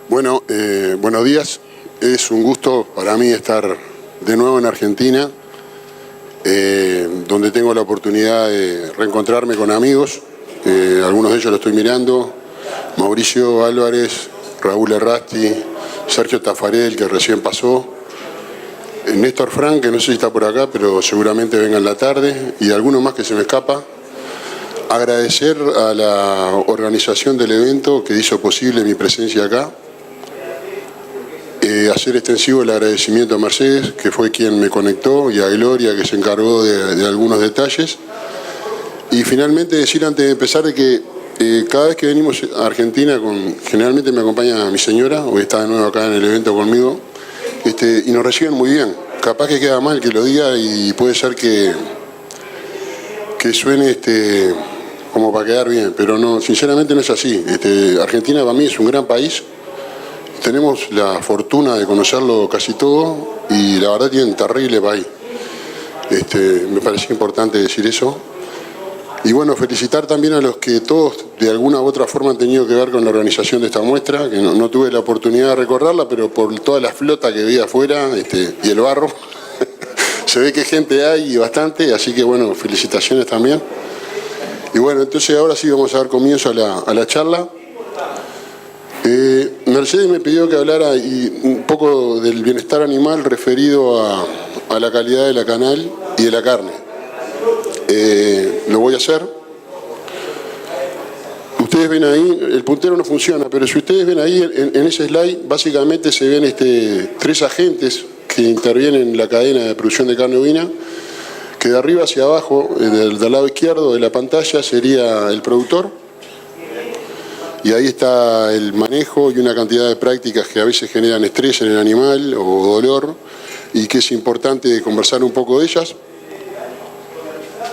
Bueno, buenos días. Es un gusto para mí estar de nuevo en Argentina, donde tengo la oportunidad de reencontrarme con amigos. Algunos de ellos los estoy mirando. Mauricio Álvarez, Raúl Errasti, Sergio Tafarel, que recién pasó. Néstor Frank, que no sé si está por acá, pero seguramente venga en la tarde. Y algunos más que se me escapa. Agradecer a la organización del evento que hizo posible mi presencia acá. Hacer extensivo el agradecimiento a Mercedes, que fue quien me conectó, y a Gloria, que se encargó de algunos detalles. Y finalmente decir antes de empezar de que cada vez que venimos a Argentina, generalmente me acompaña mi señora, hoy está de nuevo acá en el evento conmigo, y nos reciben muy bien. Capaz que queda mal que lo diga y puede ser que suene como para quedar bien, pero no, sinceramente no es así. Argentina para mí es un gran país. Tenemos la fortuna de conocerlo casi todo y la verdad tiene un terrible país. Me parece importante decir eso. Y bueno, felicitar también a los que todos de alguna u otra forma han tenido que ver con la organización de esta muestra, que no tuve la oportunidad de recordarla, pero por toda la flota que vi afuera y el barro, se ve que gente hay y bastante, así que bueno, felicitaciones también. Y bueno, entonces ahora sí vamos a dar comienzo a la charla. Mercedes me pidió que hablara un poco del bienestar animal referido a la calidad de la canal y de la carne. Lo voy a hacer. Ustedes ven ahí, el puntero no funciona, pero si ustedes ven ahí en ese slide, básicamente se ven tres agentes que intervienen en la cadena de producción de carne ovina, que de arriba hacia abajo, del lado izquierdo de la pantalla, sería el productor. Y ahí está el manejo y una cantidad de prácticas que a veces generan estrés en el animal o dolor, y que es importante conversar un poco de ellas.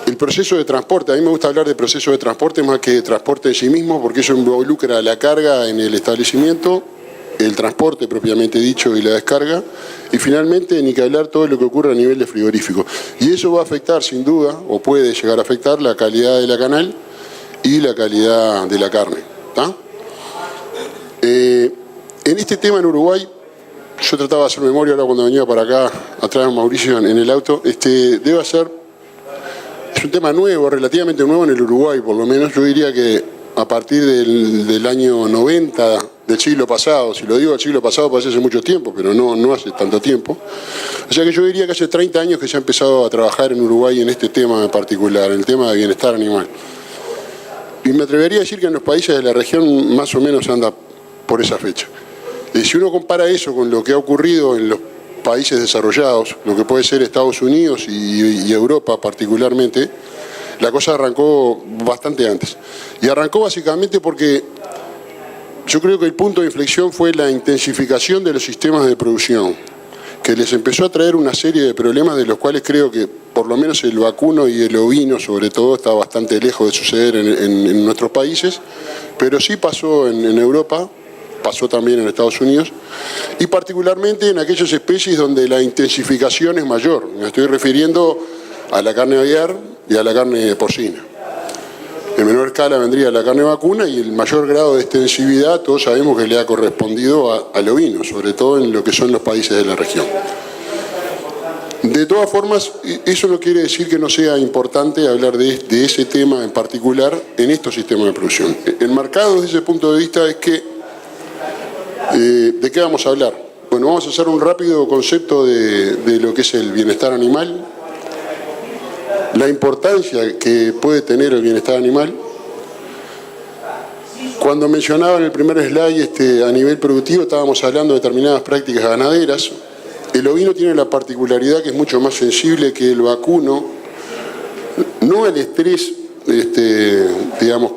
El proceso de transporte, a mí me gusta hablar de proceso de transporte más que de transporte en sí mismo, porque eso involucra la carga en el establecimiento, el transporte propiamente dicho y la descarga, y finalmente ni que hablar todo lo que ocurre a nivel de frigorífico. Y eso va a afectar sin duda, o puede llegar a afectar, la calidad de la canal y la calidad de la carne. ¿Tá? En este tema en Uruguay, yo trataba de hacer memoria ahora cuando venía para acá, atrás de Mauricio en el auto, es un tema nuevo, relativamente nuevo en el Uruguay, por lo menos. Yo diría que a partir del año 90 del siglo pasado, si lo digo del siglo pasado parece hace mucho tiempo, pero no hace tanto tiempo. O sea que yo diría que hace 30 años que se ha empezado a trabajar en Uruguay en este tema en particular, el tema de bienestar animal. Y me atrevería a decir que en los países de la región más o menos anda por esa fecha. Y si uno compara eso con lo que ha ocurrido en los países desarrollados, lo que puede ser Estados Unidos y Europa particularmente, la cosa arrancó bastante antes. Y arrancó básicamente porque yo creo que el punto de inflexión fue la intensificación de los sistemas de producción, que les empezó a traer una serie de problemas de los cuales creo que por lo menos el vacuno y el ovino sobre todo está bastante lejos de suceder en nuestros países, pero sí pasó en Europa, pasó también en Estados Unidos, y particularmente en aquellas especies donde la intensificación es mayor. Me estoy refiriendo a la carne aviar y a la carne porcina. En menor escala vendría la carne vacuna, y el mayor grado de extensividad todos sabemos que le ha correspondido al ovino, sobre todo en lo que son los países de la región. De todas formas, eso no quiere decir que no sea importante hablar de ese tema en particular en estos sistemas de producción. Enmarcado desde ese punto de vista es que, ¿de qué vamos a hablar? Bueno, vamos a hacer un rápido concepto de lo que es el bienestar animal, la importancia que puede tener el bienestar animal. Cuando mencionaba en el primer slide a nivel productivo, estábamos hablando de determinadas prácticas ganaderas. El ovino tiene la particularidad que es mucho más sensible que el vacuno, no al estrés, digamos,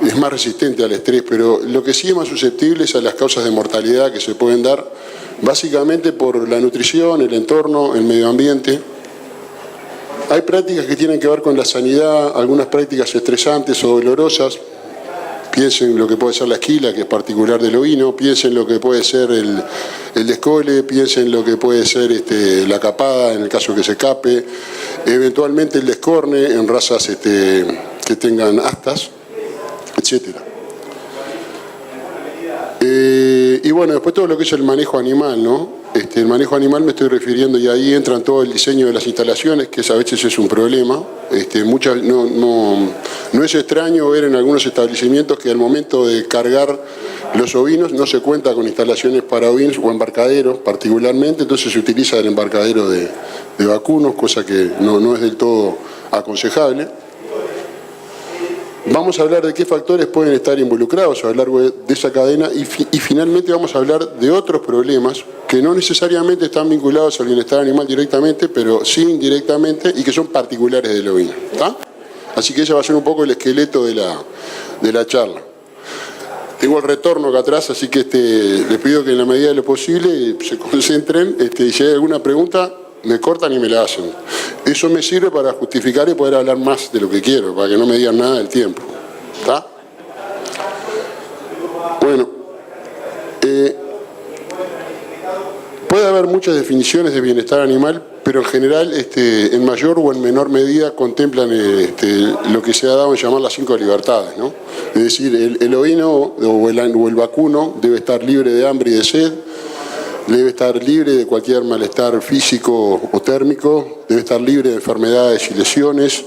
es más resistente al estrés, pero lo que sí es más susceptible es a las causas de mortalidad que se pueden dar, básicamente por la nutrición, el entorno, el medio ambiente. Hay prácticas que tienen que ver con la sanidad, algunas prácticas estresantes o dolorosas. Piensen lo que puede ser la esquila, que es particular del ovino, piensen lo que puede ser el descole, piensen lo que puede ser la capada, en el caso que se cape, eventualmente el descorne en razas que tengan astas, etc. Y bueno, después todo lo que es el manejo animal, ¿no? El manejo animal me estoy refiriendo, y ahí entra en todo el diseño de las instalaciones, que a veces es un problema. No es extraño ver en algunos establecimientos que al momento de cargar los ovinos no se cuenta con instalaciones para ovinos o embarcaderos particularmente, entonces se utiliza el embarcadero de vacunos, cosa que no es del todo aconsejable. Vamos a hablar de qué factores pueden estar involucrados a lo largo de esa cadena y finalmente vamos a hablar de otros problemas que no necesariamente están vinculados al bienestar animal directamente, pero sí indirectamente y que son particulares del ovino. ¿Está? Así que ese va a ser un poco el esqueleto de la charla. Tengo el retorno acá atrás, así que les pido que en la medida de lo posible se concentren y si hay alguna pregunta me cortan y me la hacen. Eso me sirve para justificar y poder hablar más de lo que quiero, para que no me digan nada del tiempo. ¿Está? Bueno, puede haber muchas definiciones de bienestar animal, pero en general, en mayor o en menor medida, contemplan lo que se ha dado en llamar las 5 libertades, ¿no? Es decir, el ovino o el vacuno debe estar libre de hambre y de sed, debe estar libre de cualquier malestar físico o térmico, debe estar libre de enfermedades y lesiones,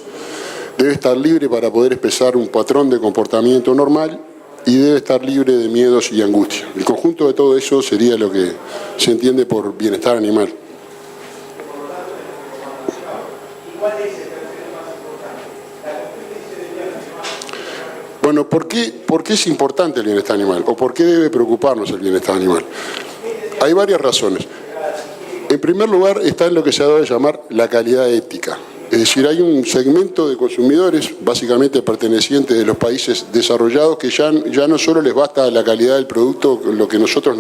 debe estar libre para poder expresar un patrón de comportamiento normal y debe estar libre de miedos y angustia. El conjunto de todo eso sería lo que se entiende por bienestar animal. Bueno, ¿por qué es importante el bienestar animal? ¿O por qué debe preocuparnos el bienestar animal? Hay varias razones. En primer lugar está en lo que se ha dado a llamar la calidad ética. Es decir, hay un segmento de consumidores, básicamente pertenecientes de los países desarrollados, que ya no solo les basta la calidad del producto, lo que nosotros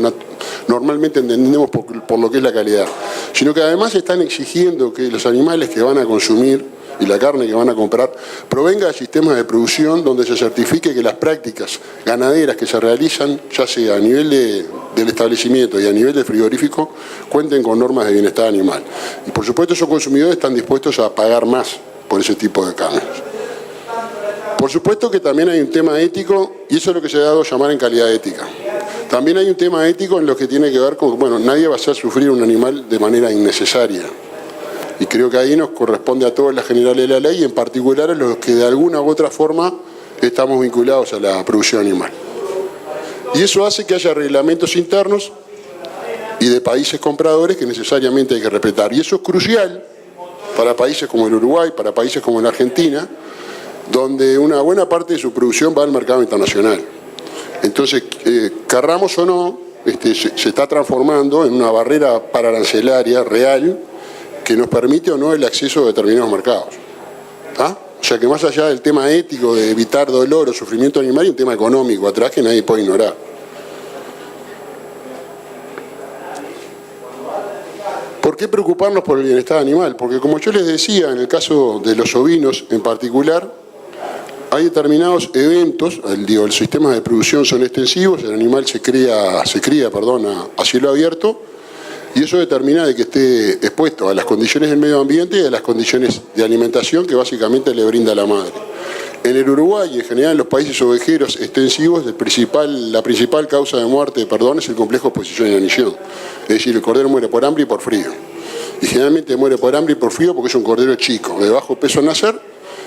normalmente entendemos por lo que es la calidad, sino que además están exigiendo que los animales que van a consumir y la carne que van a comprar provenga de sistemas de producción donde se certifique que las prácticas ganaderas que se realizan, ya sea a nivel del establecimiento y a nivel de frigorífico, cuenten con normas de bienestar animal. Y por supuesto esos consumidores están dispuestos a pagar más por ese tipo de carnes. Por supuesto que también hay un tema ético, y eso es lo que se ha dado a llamar en calidad ética. También hay un tema ético en lo que tiene que ver con, bueno, nadie va a hacer sufrir un animal de manera innecesaria. Y creo que ahí nos corresponde a todos las generales de la ley, y en particular a los que de alguna u otra forma estamos vinculados a la producción animal. Y eso hace que haya reglamentos internos y de países compradores que necesariamente hay que respetar. Y eso es crucial para países como el Uruguay, para países como la Argentina, donde una buena parte de su producción va al mercado internacional. Entonces, querramos o no, se está transformando en una barrera paraarancelaria real que nos permite o no el acceso a determinados mercados. ¿Ah? O sea que más allá del tema ético de evitar dolor o sufrimiento animal, hay un tema económico atrás que nadie puede ignorar. ¿Por qué preocuparnos por el bienestar animal? Porque como yo les decía, en el caso de los ovinos en particular, hay determinados eventos, los sistemas de producción son extensivos, el animal se cría a cielo abierto, y eso determina de que esté expuesto a las condiciones del medio ambiente y a las condiciones de alimentación que básicamente le brinda la madre. En el Uruguay y en general en los países ovejeros extensivos, la principal causa de muerte, es el complejo de exposición y inanición. Es decir, el cordero muere por hambre y por frío. Y generalmente muere por hambre y por frío porque es un cordero chico, de bajo peso al nacer.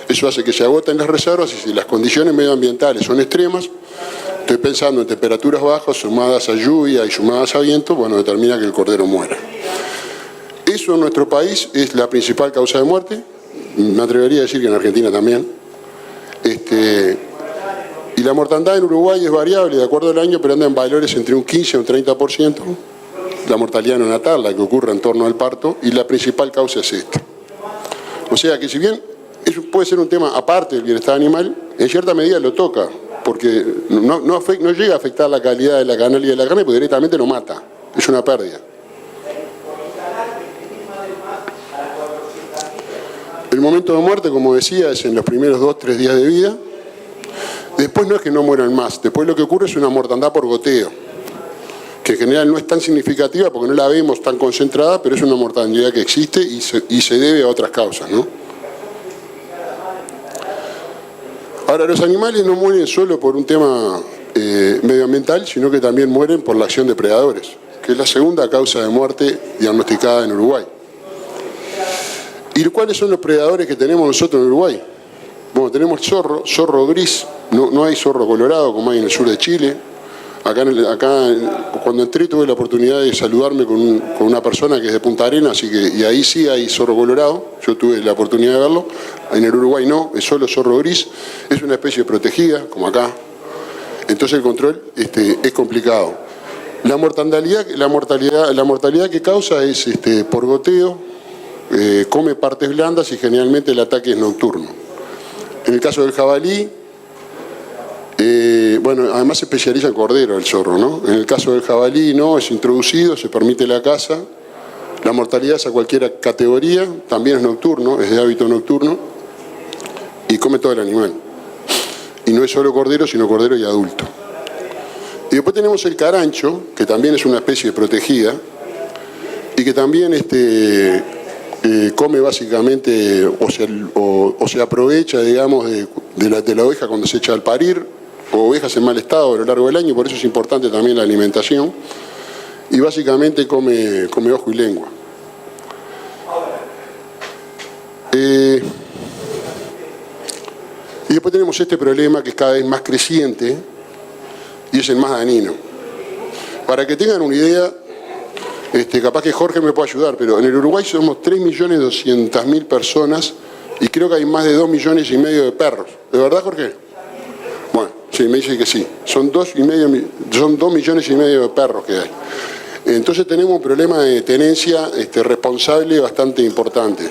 Eso hace que se agoten las reservas, y si las condiciones medioambientales son extremas, estoy pensando en temperaturas bajas sumadas a lluvia y sumadas a viento, bueno, determina que el cordero muera. Eso en nuestro país es la principal causa de muerte, me atrevería a decir que en Argentina también. Y la mortandad en Uruguay es variable de acuerdo al año, pero anda en valores entre un 15 y un 30%. La mortalidad neonatal, la que ocurre en torno al parto, y la principal causa es esta. O sea que si bien eso puede ser un tema aparte del bienestar animal, en cierta medida lo toca, porque no llega a afectar la calidad de la canal y de la carne, porque directamente lo mata. Es una pérdida. El momento de muerte, como decía, es en los primeros 2-3 días de vida. Después no es que no mueran más. Después lo que ocurre es una mortandad por goteo, que en general no es tan significativa porque no la vemos tan concentrada, pero es una mortandad que existe y se debe a otras causas, ¿no? Ahora, los animales no mueren solo por un tema medioambiental, sino que también mueren por la acción de predadores, que es la segunda causa de muerte diagnosticada en Uruguay. ¿Y cuáles son los predadores que tenemos nosotros en Uruguay? Bueno, tenemos el zorro gris, no hay zorro colorado como hay en el sur de Chile. Acá cuando entré tuve la oportunidad de saludarme con una persona que es de Punta Arenas, y ahí sí hay zorro colorado, yo tuve la oportunidad de verlo. En el Uruguay no, es solo zorro gris, es una especie protegida, como acá. Entonces el control es complicado. La mortalidad que causa es por goteo, come partes blandas y generalmente el ataque es nocturno. En el caso del jabalí, bueno, además se especializa en cordero el zorro, ¿no? En el caso del jabalí no, es introducido, se permite la caza. La mortalidad es a cualquier categoría, también es nocturno, es de hábito nocturno y come todo el animal. Y no es solo cordero, sino cordero y adulto. Y después tenemos el carancho, que también es una especie protegida y que también come básicamente o se aprovecha, digamos, de la oveja cuando se echa al parir, o ovejas en mal estado a lo largo del año, por eso es importante también la alimentación, y básicamente come ojo y lengua. Y después tenemos este problema que es cada vez más creciente y es el más dañino. Para que tengan una idea, capaz que Jorge me puede ayudar, pero en el Uruguay somos 3.200.000 personas y creo que hay más de 2,5 millones de perros. ¿De verdad, Jorge? Bueno, sí, me dice que sí. Son 2,5 millones de perros que hay. Entonces tenemos un problema de tenencia responsable bastante importante.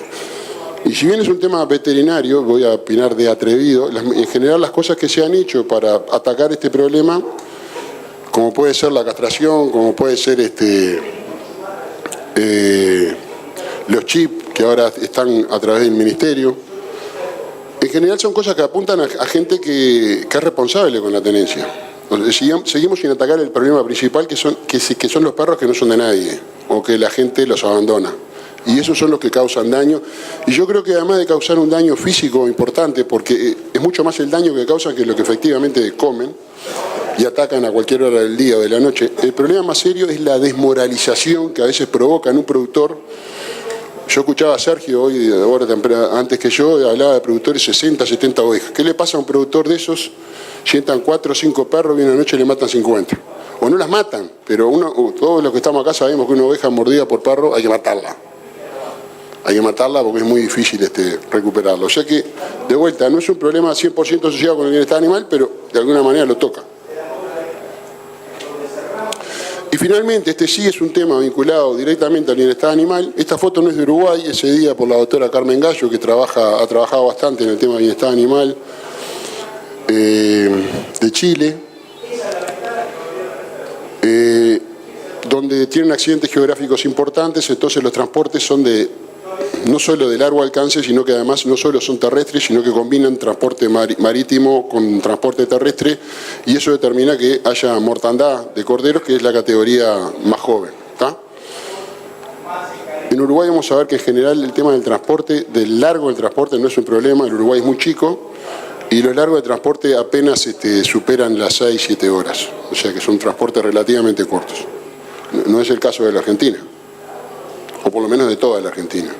Y si bien es un tema veterinario, voy a opinar de atrevido, en general las cosas que se han hecho para atacar este problema, como puede ser la castración, como puede ser los chips que ahora están a través del ministerio, en general son cosas que apuntan a gente que es responsable con la tenencia. Seguimos sin atacar el problema principal, que son los perros que no son de nadie o que la gente los abandona. Y esos son los que causan daño. Y yo creo que además de causar un daño físico importante, porque es mucho más el daño que causan que lo que efectivamente comen y atacan a cualquier hora del día o de la noche, el problema más serio es la desmoralización que a veces provoca en un productor. Yo escuchaba a Sergio hoy, antes que yo, hablaba de productores 60, 70 ovejas. ¿Qué le pasa a un productor de esos? Sientan 4 o 5 perros y una noche le matan 50. O no las matan, pero todos los que estamos acá sabemos que una oveja mordida por perro hay que matarla. Hay que matarla porque es muy difícil recuperarla. O sea que, de vuelta, no es un problema 100% asociado con el bienestar animal, pero de alguna manera lo toca. Y finalmente, sí es un tema vinculado directamente al bienestar animal. Esta foto no es de Uruguay, es cedida por la doctora Carmen Gallo, que ha trabajado bastante en el tema del bienestar animal de Chile, donde tienen accidentes geográficos importantes, entonces los transportes son no solo de largo alcance, sino que además no solo son terrestres, sino que combinan transporte marítimo con transporte terrestre, y eso determina que haya mortandad de corderos, que es la categoría más joven. ¿Tá? En Uruguay vamos a ver que en general el tema del transporte, del largo del transporte, no es un problema. El Uruguay es muy chico y los largos de transporte apenas superan las 6-7 horas, o sea que son transportes relativamente cortos. No es el caso de la Argentina, o por lo menos de toda la Argentina.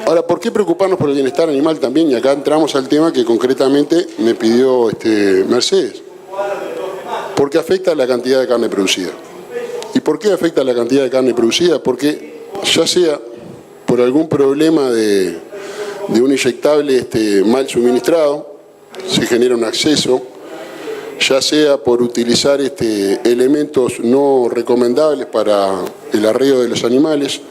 Ahora, ¿por qué preocuparnos por el bienestar animal también? Y acá entramos al tema que concretamente me pidió Mercedes. Porque afecta la cantidad de carne producida. ¿Y por qué afecta la cantidad de carne producida? Porque ya sea por algún problema de un inyectable mal suministrado, se genera un acceso, ya sea por utilizar elementos no recomendables para el arreo de los animales,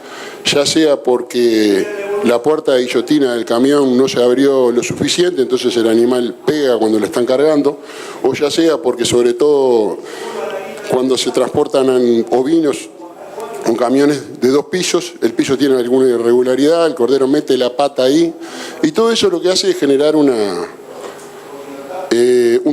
ya sea porque la puerta de guillotina del camión no se abrió lo suficiente, entonces el animal pega cuando lo están cargando, o ya sea porque sobre todo cuando se transportan ovinos con camiones de 2 pisos, el piso tiene alguna irregularidad, el cordero mete la pata ahí, y todo eso lo que hace es generar un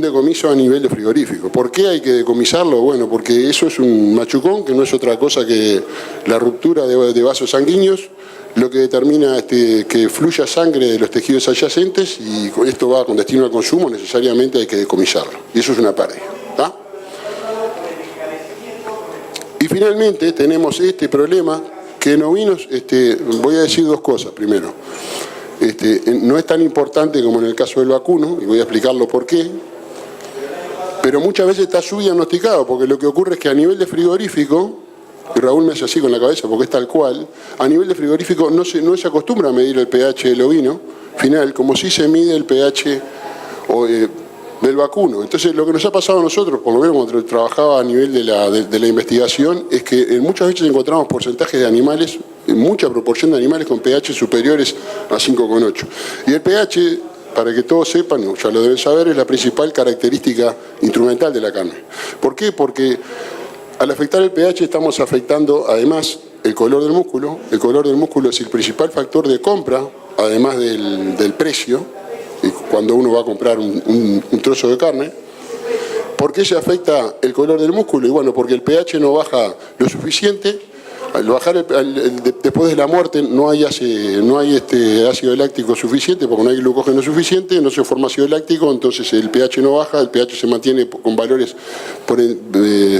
decomiso a nivel de frigorífico. ¿Por qué hay que decomisarlo? Bueno, porque eso es un machucón, que no es otra cosa que la ruptura de vasos sanguíneos, lo que determina que fluya sangre de los tejidos adyacentes, y con esto va con destino al consumo, necesariamente hay que decomisarlo. Y eso es una pérdida. ¿Tá? Y finalmente tenemos este problema que en ovinos, voy a decir dos cosas primero. No es tan importante como en el caso del vacuno, y voy a explicarlo por qué, pero muchas veces está subdiagnosticado, porque lo que ocurre es que a nivel de frigorífico, y Raúl me hace así con la cabeza porque es tal cual, a nivel de frigorífico no se acostumbra a medir el pH del ovino final, como si se mide el pH del vacuno. Entonces lo que nos ha pasado a nosotros, por lo menos cuando trabajaba a nivel de la investigación, es que muchas veces encontramos porcentajes de animales, en mucha proporción de animales con pH superiores a 5,8. Y el pH, para que todos sepan, ya lo deben saber, es la principal característica instrumental de la carne. ¿Por qué? Porque al afectar el pH estamos afectando además el color del músculo. El color del músculo es el principal factor de compra, además del precio, cuando uno va a comprar un trozo de carne. ¿Por qué se afecta el color del músculo? Y bueno, porque el pH no baja lo suficiente. Al bajar después de la muerte no hay ácido láctico suficiente, porque no hay glucógeno suficiente, no se forma ácido láctico, entonces el pH no baja, el pH se mantiene con valores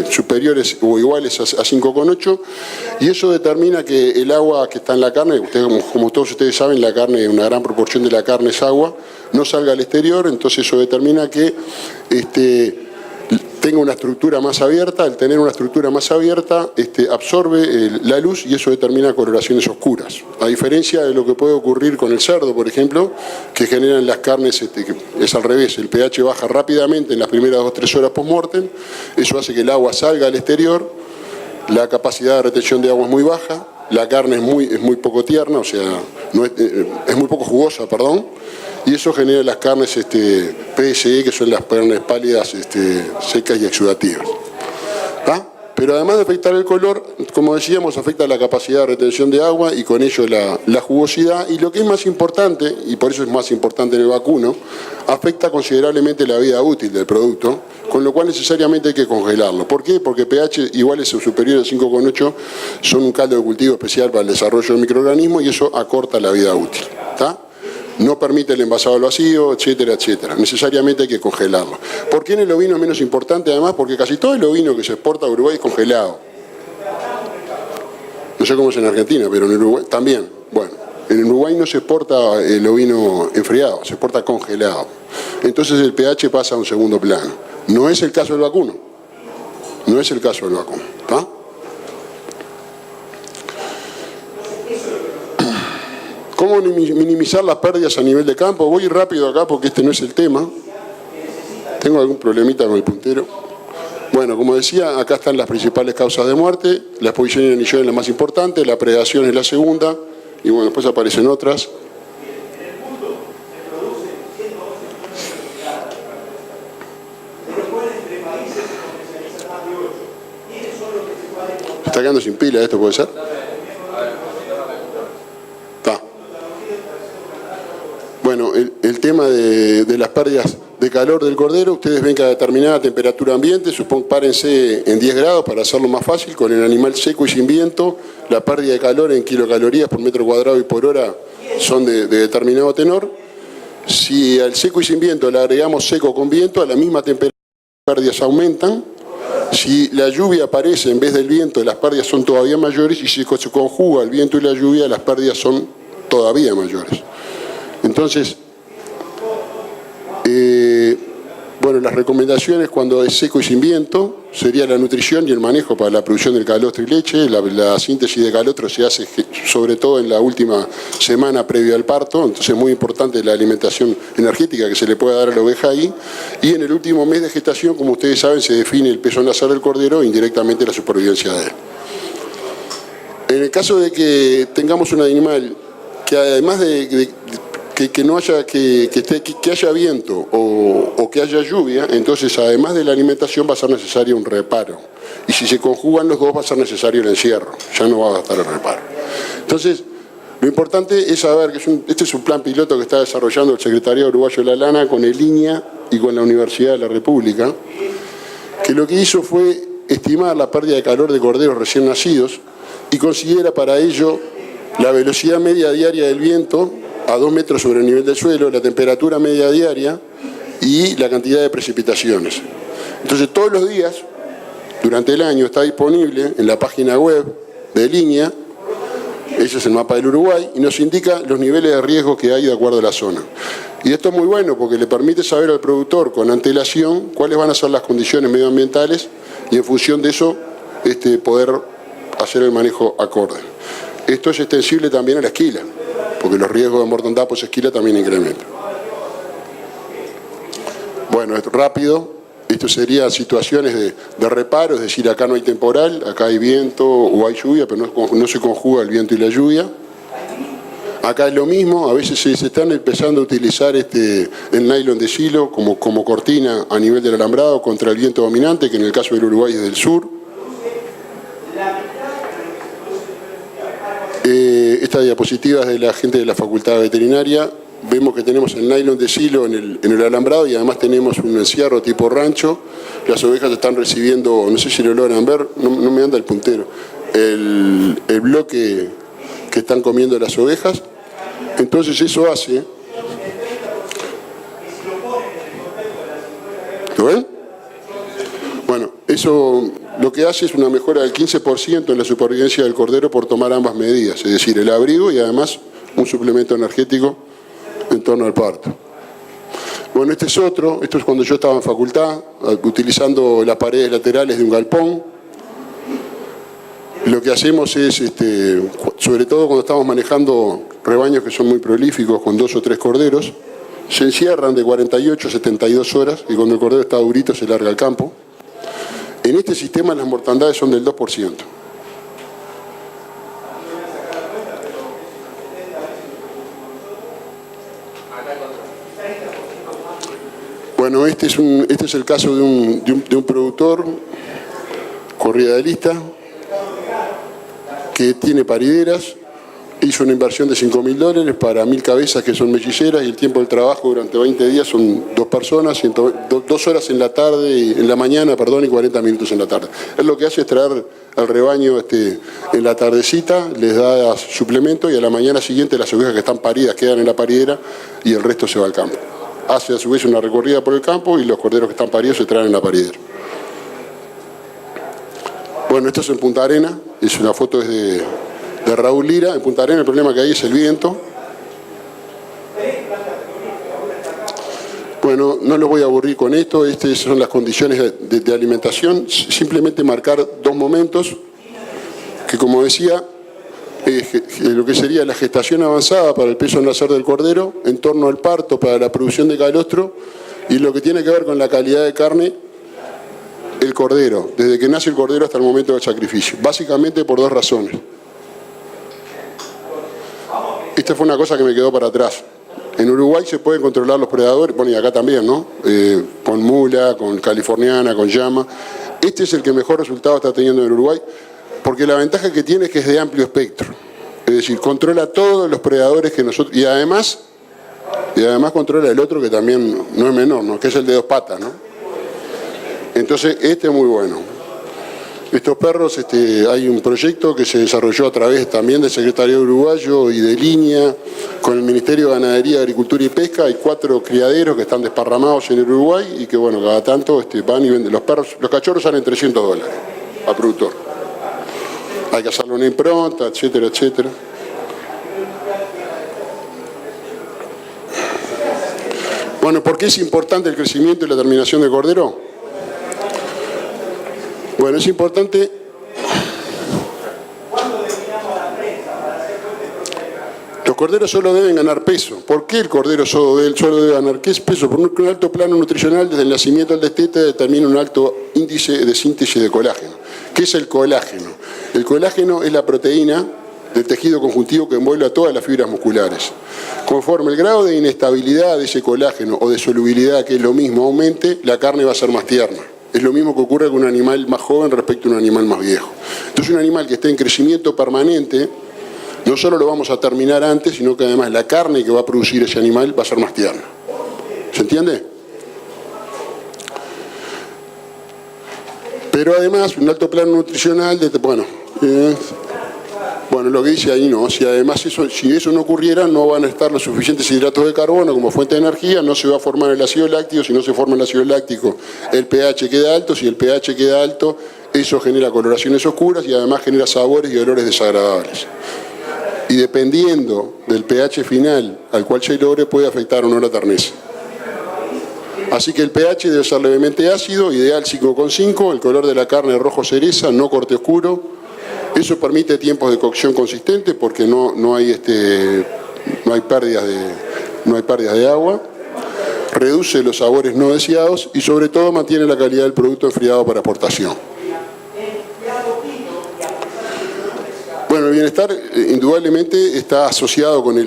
superiores o iguales a 5,8, y eso determina que el agua que está en la carne, como todos ustedes saben, la carne, una gran proporción de la carne es agua, no salga al exterior, entonces eso determina que tenga una estructura más abierta. Al tener una estructura más abierta, absorbe la luz y eso determina coloraciones oscuras. A diferencia de lo que puede ocurrir con el cerdo, por ejemplo, que generan las carnes, es al revés, el pH baja rápidamente en las primeras 2 o 3 horas post-mortem, eso hace que el agua salga al exterior, la capacidad de retención de agua es muy baja, la carne es muy poco tierna, o sea, es muy poco jugosa, perdón, y eso genera las carnes PSE, que son las carnes pálidas, secas y exudativas. ¿Ah? Pero además de afectar el color, como decíamos, afecta la capacidad de retención de agua y con ello la jugosidad. Y lo que es más importante, y por eso es más importante en el vacuno, afecta considerablemente la vida útil del producto, con lo cual necesariamente hay que congelarlo. ¿Por qué? Porque pH iguales o superiores a 5,8 son un caldo de cultivo especial para el desarrollo del microorganismo y eso acorta la vida útil. ¿Está? No permite el envasado al vacío, etcétera, etcétera. Necesariamente hay que congelarlo. ¿Por qué en el ovino es menos importante? Además, porque casi todo el ovino que se exporta a Uruguay es congelado. No sé cómo es en Argentina, pero en Uruguay también. Bueno, en Uruguay no se exporta el ovino enfriado, se exporta congelado. Entonces el pH pasa a un segundo plano. No es el caso del vacuno. No es el caso del vacuno. ¿Está? ¿Cómo minimizar las pérdidas a nivel de campo? Voy rápido acá porque este no es el tema. Tengo algún problemita con el puntero. Bueno, como decía, acá están las principales causas de muerte. La exposición ionizante es la más importante, la predación es la segunda, y bueno, después aparecen otras. ¿Está quedando sin pila esto, puede ser? Bueno, el tema de las pérdidas de calor del cordero, ustedes ven que a determinada temperatura ambiente, párense en 10 grados para hacerlo más fácil, con el animal seco y sin viento, la pérdida de calor en kilocalorías por metro cuadrado y por hora son de determinado tenor. Si al seco y sin viento le agregamos seco con viento, a la misma temperatura las pérdidas aumentan. Si la lluvia aparece en vez del viento, las pérdidas son todavía mayores, y si se conjuga el viento y la lluvia, las pérdidas son todavía mayores. Entonces, bueno, las recomendaciones cuando es seco y sin viento sería la nutrición y el manejo para la producción del calostro y leche. La síntesis de calostro se hace sobre todo en la última semana previo al parto, entonces es muy importante la alimentación energética que se le pueda dar a la oveja ahí. Y en el último mes de gestación, como ustedes saben, se define el peso nacer del cordero e indirectamente la supervivencia de él. En el caso de que tengamos un animal que además que no haya, que haya viento o que haya lluvia, entonces además de la alimentación va a ser necesario un reparo. Y si se conjugan los dos va a ser necesario el encierro, ya no va a bastar el reparo. Entonces, lo importante es saber que este es un plan piloto que está desarrollando el Secretariado Uruguayo de la Lana con el INIA y con la Universidad de la República, que lo que hizo fue estimar la pérdida de calor de corderos recién nacidos y considera para ello la velocidad media diaria del viento a 2 metros sobre el nivel del suelo, la temperatura media diaria y la cantidad de precipitaciones. Entonces todos los días, durante el año, está disponible en la página web de Línea, ese es el mapa del Uruguay, y nos indica los niveles de riesgo que hay de acuerdo a la zona. Y esto es muy bueno porque le permite saber al productor con antelación cuáles van a ser las condiciones medioambientales y en función de eso poder hacer el manejo acorde. Esto es extensible también a la esquila, porque los riesgos de mortandad por esquila también incrementan. Bueno, esto rápido, esto sería situaciones de reparo, es decir, acá no hay temporal, acá hay viento o hay lluvia, pero no se conjuga el viento y la lluvia. Acá es lo mismo, a veces se están empezando a utilizar el nylon de silo como cortina a nivel del alambrado contra el viento dominante, que en el caso del Uruguay es del sur. Esta diapositiva es de la gente de la Facultad Veterinaria. Vemos que tenemos el nylon de silo en el alambrado y además tenemos un encierro tipo rancho. Las ovejas están recibiendo, no sé si lo logran ver, no me anda el puntero, el bloque que están comiendo las ovejas. Entonces eso hace... ¿Lo ven? Bueno, eso lo que hace es una mejora del 15% en la supervivencia del cordero por tomar ambas medidas, es decir, el abrigo y además un suplemento energético en torno al parto. Bueno, este es otro, esto es cuando yo estaba en facultad, utilizando las paredes laterales de un galpón. Lo que hacemos es, sobre todo cuando estamos manejando rebaños que son muy prolíficos, con 2 o 3 corderos, se encierran de 48 a 72 horas y cuando el cordero está durito se larga al campo. En este sistema las mortandades son del 2%. Bueno, este es el caso de un productor, corrida de lista, que tiene parideras, hizo una inversión de $5.000 para 1.000 cabezas que son melliceras y el tiempo del trabajo durante 20 días son 2 personas, 2 horas en la tarde, en la mañana, perdón, y 40 minutos en la tarde. Él lo que hace es traer al rebaño en la tardecita, les da suplemento y a la mañana siguiente las ovejas que están paridas quedan en la paridera y el resto se va al campo. Hace a su vez una recorrida por el campo y los corderos que están paridos se traen en la paridera. Bueno, esto es en Punta Arena, es una foto de Raúl Lira. En Punta Arena el problema que hay es el viento. Bueno, no los voy a aburrir con esto, estas son las condiciones de alimentación. Simplemente marcar 2 momentos que, como decía, lo que sería la gestación avanzada para el peso al nacer del cordero, en torno al parto para la producción de calostro y lo que tiene que ver con la calidad de carne, el cordero, desde que nace el cordero hasta el momento del sacrificio. Básicamente por 2 razones. Esta fue una cosa que me quedó para atrás. En Uruguay se pueden controlar los predadores, bueno, y acá también, ¿no? Con mula, con californiana, con llama. Este es el que mejor resultado está teniendo en Uruguay, porque la ventaja que tiene es que es de amplio espectro. Es decir, controla todos los predadores que nosotros... Y además controla el otro que también no es menor, ¿no? Que es el de 2 patas, ¿no? Entonces, este es muy bueno. Estos perros, hay un proyecto que se desarrolló a través también del Secretariado Uruguayo y de Línea, con el Ministerio de Ganadería, Agricultura y Pesca. Hay 4 criaderos que están desparramados en el Uruguay y que, bueno, cada tanto van y venden. Los perros, los cachorros salen $300 al productor. Hay que hacerle una impronta, etcétera, etcétera. Bueno, ¿por qué es importante el crecimiento y la terminación del cordero? Bueno, es importante. Los corderos solo deben ganar peso. ¿Por qué el cordero solo debe ganar peso? Porque un alto plano nutricional desde el nacimiento al destete determina un alto índice de síntesis de colágeno. ¿Qué es el colágeno? El colágeno es la proteína del tejido conjuntivo que envuelve a todas las fibras musculares. Conforme el grado de inestabilidad de ese colágeno o de solubilidad, que es lo mismo, aumente, la carne va a ser más tierna. Es lo mismo que ocurre con un animal más joven respecto a un animal más viejo. Entonces un animal que esté en crecimiento permanente, no solo lo vamos a terminar antes, sino que además la carne que va a producir ese animal va a ser más tierna. ¿Se entiende? Pero además un alto plano nutricional, bueno, Bueno, lo que dice ahí no, si además si eso no ocurriera, no van a estar los suficientes hidratos de carbono como fuente de energía, no se va a formar el ácido láctico, si no se forma el ácido láctico, el pH queda alto, si el pH queda alto, eso genera coloraciones oscuras y además genera sabores y olores desagradables. Y dependiendo del pH final al cual se logre, puede afectar o no la terneza. Así que el pH debe ser levemente ácido, ideal 5,5, el color de la carne rojo cereza, no corte oscuro. Eso permite tiempos de cocción consistentes porque no hay pérdidas de agua, reduce los sabores no deseados y sobre todo mantiene la calidad del producto enfriado para exportación. Bueno, el bienestar indudablemente está asociado con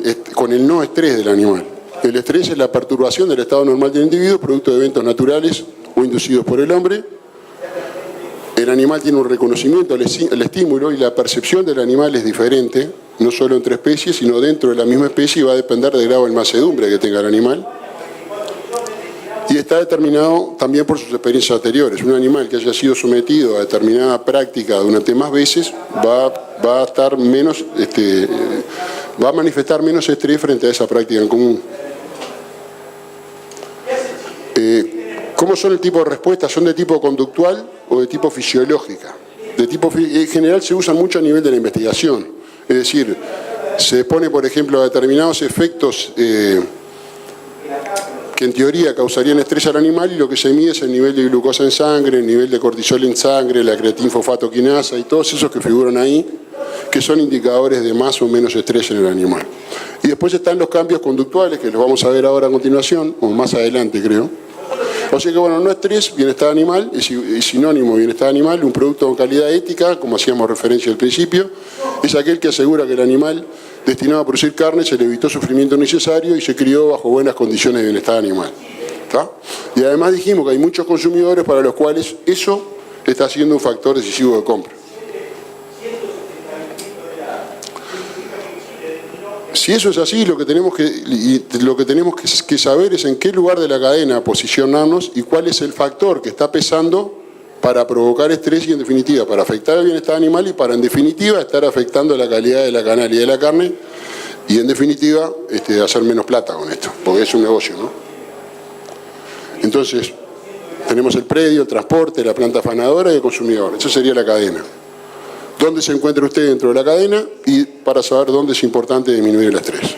el no estrés del animal. El estrés es la perturbación del estado normal del individuo producto de eventos naturales o inducidos por el hombre. El animal tiene un reconocimiento al estímulo y la percepción del animal es diferente, no solo entre especies, sino dentro de la misma especie y va a depender del grado de mansedumbre que tenga el animal. Y está determinado también por sus experiencias anteriores. Un animal que haya sido sometido a determinada práctica durante más veces va a estar menos, va a manifestar menos estrés frente a esa práctica en común. ¿Cómo son el tipo de respuestas? ¿Son de tipo conductual o de tipo fisiológica? En general se usan mucho a nivel de la investigación. Es decir, se pone, por ejemplo, a determinados efectos que en teoría causarían estrés al animal y lo que se mide es el nivel de glucosa en sangre, el nivel de cortisol en sangre, la creatinfosfatoquinasa y todos esos que figuran ahí, que son indicadores de más o menos estrés en el animal. Y después están los cambios conductuales, que los vamos a ver ahora a continuación, o más adelante creo. O sea que bueno, no estrés, bienestar animal, es sinónimo de bienestar animal, un producto con calidad ética, como hacíamos referencia al principio, es aquel que asegura que el animal destinado a producir carne se le evitó sufrimiento innecesario y se crió bajo buenas condiciones de bienestar animal. ¿Tá? Y además dijimos que hay muchos consumidores para los cuales eso está siendo un factor decisivo de compra. Si eso es así, lo que tenemos que saber es en qué lugar de la cadena posicionarnos y cuál es el factor que está pesando para provocar estrés y en definitiva para afectar el bienestar animal y para en definitiva estar afectando la calidad de la canalidad de la carne y en definitiva hacer menos plata con esto, porque es un negocio, ¿no? Entonces, tenemos el predio, el transporte, la planta afanadora y el consumidor. Esa sería la cadena. ¿Dónde se encuentra usted dentro de la cadena? Y para saber dónde es importante disminuir el estrés.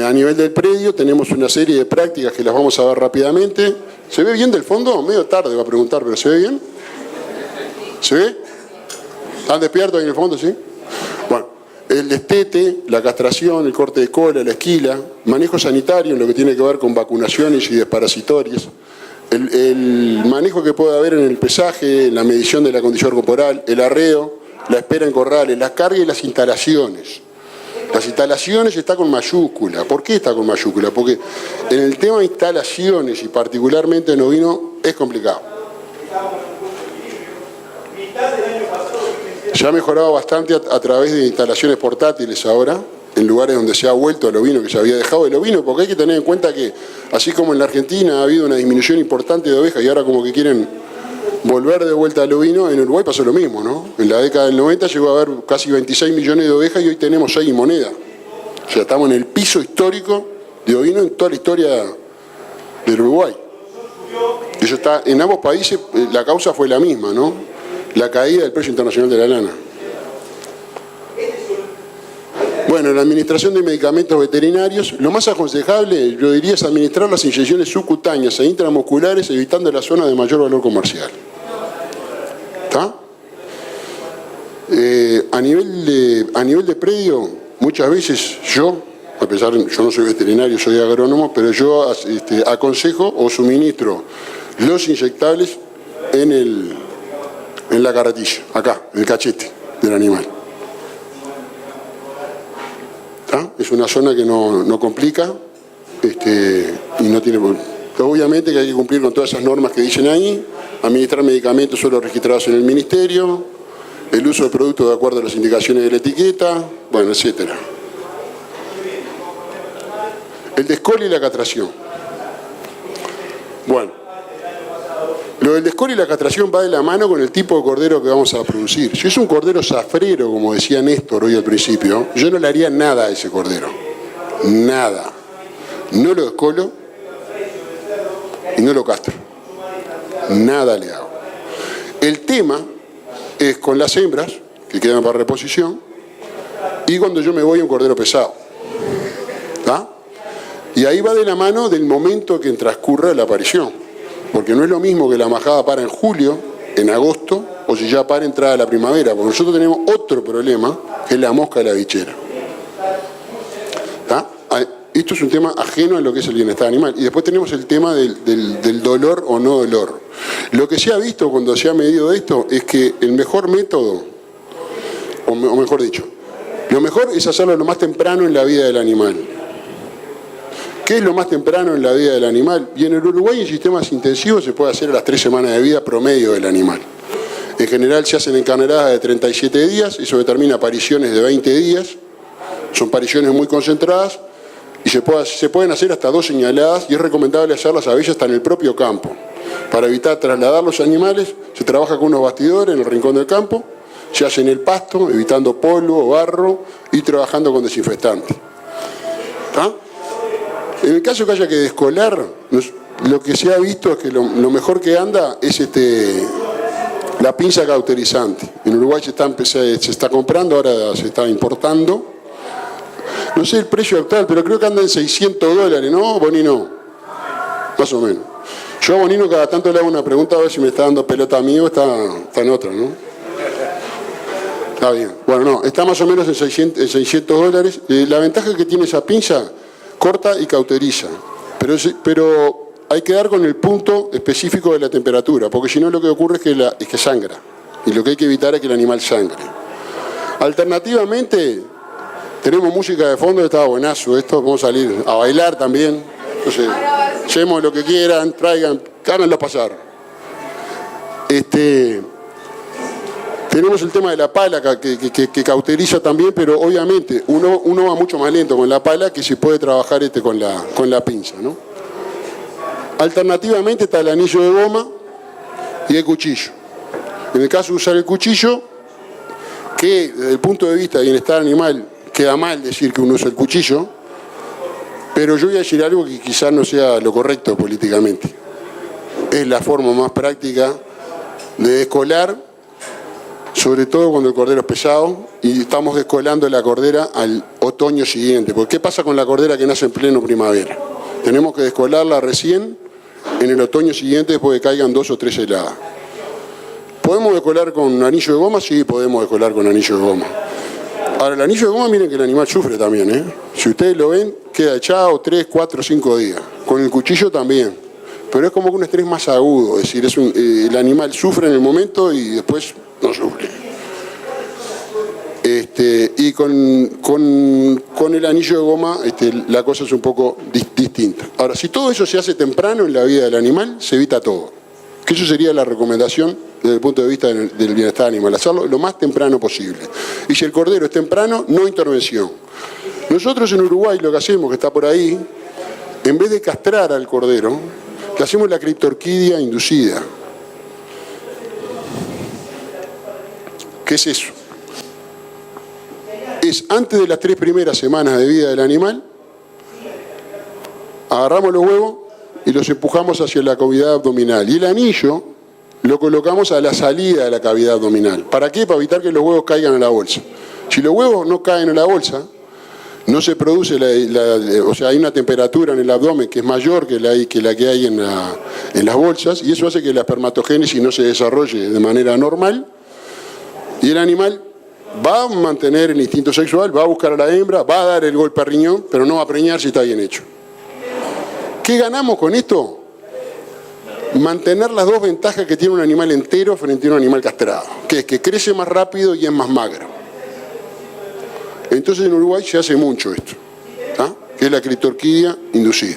A nivel del predio tenemos una serie de prácticas que las vamos a ver rápidamente. ¿Se ve bien del fondo? Medio tarde va a preguntar, pero ¿se ve bien? ¿Se ve? ¿Están despiertos ahí en el fondo, sí? Bueno, el destete, la castración, el corte de cola, la esquila, manejo sanitario en lo que tiene que ver con vacunaciones y desparasitorias. El manejo que puede haber en el pesaje, la medición de la condición corporal, el arreo, la espera en corrales, las cargas y las instalaciones. Las instalaciones está con mayúscula. ¿Por qué está con mayúscula? Porque en el tema de instalaciones y particularmente en ovino es complicado. Se ha mejorado bastante a través de instalaciones portátiles ahora, en lugares donde se ha vuelto al ovino que se había dejado el ovino, porque hay que tener en cuenta que, así como en la Argentina ha habido una disminución importante de ovejas y ahora como que quieren volver de vuelta al ovino, en Uruguay pasó lo mismo, ¿no? En la década del 90 llegó a haber casi 26 millones de ovejas y hoy tenemos 6 y moneda. O sea, estamos en el piso histórico de ovino en toda la historia del Uruguay. Eso está, en ambos países la causa fue la misma, ¿no? La caída del precio internacional de la lana. Bueno, la administración de medicamentos veterinarios, lo más aconsejable, yo diría, es administrar las inyecciones subcutáneas e intramusculares evitando la zona de mayor valor comercial. ¿Está? A nivel de predio, muchas veces yo, a pesar de yo no soy veterinario, soy agrónomo, pero yo aconsejo o suministro los inyectables en la carretilla, acá, en el cachete del animal. Es una zona que no complica y no tiene... Obviamente que hay que cumplir con todas esas normas que dicen ahí, administrar medicamentos solo registrados en el ministerio, el uso de productos de acuerdo a las indicaciones de la etiqueta, bueno, etcétera. El descole y la castración. Bueno, lo Lo del descolo y la castración va de la mano con el tipo de cordero que vamos a producir. Si es un cordero zafrero, como decía Néstor hoy al principio, yo no le haría nada a ese cordero. Nada. No lo descolo y no lo castro. Nada le hago. El tema es con las hembras, que quedan para reposición, y cuando yo me voy a un cordero pesado. ¿Tá? Y ahí va de la mano del momento que transcurra la aparición. Porque no es lo mismo que la majada para en julio, en agosto, o si ya para entrada la primavera. Porque nosotros tenemos otro problema, que es la mosca de la bichera. ¿Tá? Esto es un tema ajeno a lo que es el bienestar animal. Y después tenemos el tema del dolor o no dolor. Lo que se ha visto cuando se ha medido esto es que el mejor método, o mejor dicho, lo mejor es hacerlo lo más temprano en la vida del animal. ¿Qué es lo más temprano en la vida del animal? Y en el Uruguay en sistemas intensivos se puede hacer a las 3 semanas de vida promedio del animal. En general se hacen encarneradas de 37 días, eso determina apariciones de 20 días, son apariciones muy concentradas y se pueden hacer hasta 2 señaladas y es recomendable hacerlas a veces hasta en el propio campo. Para evitar trasladar los animales, se trabaja con unos bastidores en el rincón del campo, se hace en el pasto, evitando polvo, barro y trabajando con desinfectante. ¿Ah? En el caso que haya que descolar, lo que se ha visto es que lo mejor que anda es la pinza cauterizante. En Uruguay se está comprando, ahora se está importando. No sé el precio actual, pero creo que anda en $600, ¿no, Bonino? Más o menos. Yo a Bonino cada tanto le hago una pregunta a ver si me está dando pelota a mí o está en otra, ¿no? Está bien. Bueno, no, está más o menos en $600. La ventaja que tiene esa pinza, corta y cauteriza. Pero hay que dar con el punto específico de la temperatura, porque si no lo que ocurre es que sangra. Y lo que hay que evitar es que el animal sangre. Alternativamente, tenemos música de fondo, está buenazo esto, vamos a salir a bailar también. Entonces, hacemos lo que quieran, traigan, háganlo pasar. Tenemos el tema de la pala que cauteriza también, pero obviamente uno va mucho más lento con la pala que si puede trabajar con la pinza, ¿no? Alternativamente está el anillo de goma y el cuchillo. En el caso de usar el cuchillo, que desde el punto de vista de bienestar animal queda mal decir que uno usa el cuchillo, pero yo voy a decir algo que quizás no sea lo correcto políticamente. Es la forma más práctica de descolar, sobre todo cuando el cordero es pesado, y estamos descolando la cordera al otoño siguiente. Porque ¿qué pasa con la cordera que nace en pleno primavera? Tenemos que descolarla recién en el otoño siguiente después de que caigan 2 o 3 heladas. ¿Podemos descolar con anillo de goma? Sí, podemos descolar con anillo de goma. Ahora, el anillo de goma, miren que el animal sufre también, ¿eh? Si ustedes lo ven, queda echado 3, 4, 5 días. Con el cuchillo también. Pero es como un estrés más agudo, es decir, el animal sufre en el momento y después no sufre. Y con el anillo de goma la cosa es un poco distinta. Ahora, si todo eso se hace temprano en la vida del animal, se evita todo. Que eso sería la recomendación desde el punto de vista del bienestar animal, hacerlo lo más temprano posible. Y si el cordero es temprano, no intervención. Nosotros en Uruguay lo que hacemos, que está por ahí, en vez de castrar al cordero, le hacemos la criptorquidia inducida. ¿Qué es eso? Es antes de las 3 primeras semanas de vida del animal, agarramos los huevos y los empujamos hacia la cavidad abdominal. Y el anillo lo colocamos a la salida de la cavidad abdominal. ¿Para qué? Para evitar que los huevos caigan a la bolsa. Si los huevos no caen a la bolsa, no se produce, o sea, hay una temperatura en el abdomen que es mayor que la que hay en las bolsas, y eso hace que la espermatogénesis no se desarrolle de manera normal, y el animal va a mantener el instinto sexual, va a buscar a la hembra, va a dar el golpe a riñón, pero no va a preñar si está bien hecho. ¿Qué ganamos con esto? Mantener las 2 ventajas que tiene un animal entero frente a un animal castrado, que es que crece más rápido y es más magro. Entonces en Uruguay se hace mucho esto, ¿tá? Que es la criptorquidia inducida.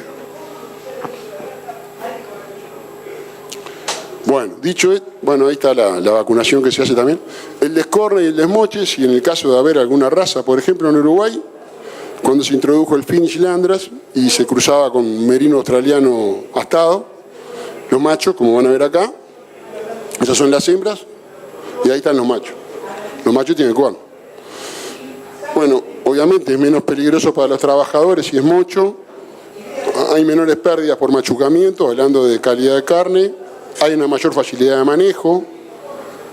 Bueno, dicho esto, ahí está la vacunación que se hace también. El descorne y el desmoche, si en el caso de haber alguna raza, por ejemplo en Uruguay, cuando se introdujo el Finnish Landras y se cruzaba con merino australiano astado, los machos, como van a ver acá, Esas son las hembras y ahí están los machos. Los machos tienen cuerno. Bueno, obviamente es menos peligroso para los trabajadores si es mocho. Hay menores pérdidas por machucamiento, hablando de calidad de carne. Hay una mayor facilidad de manejo.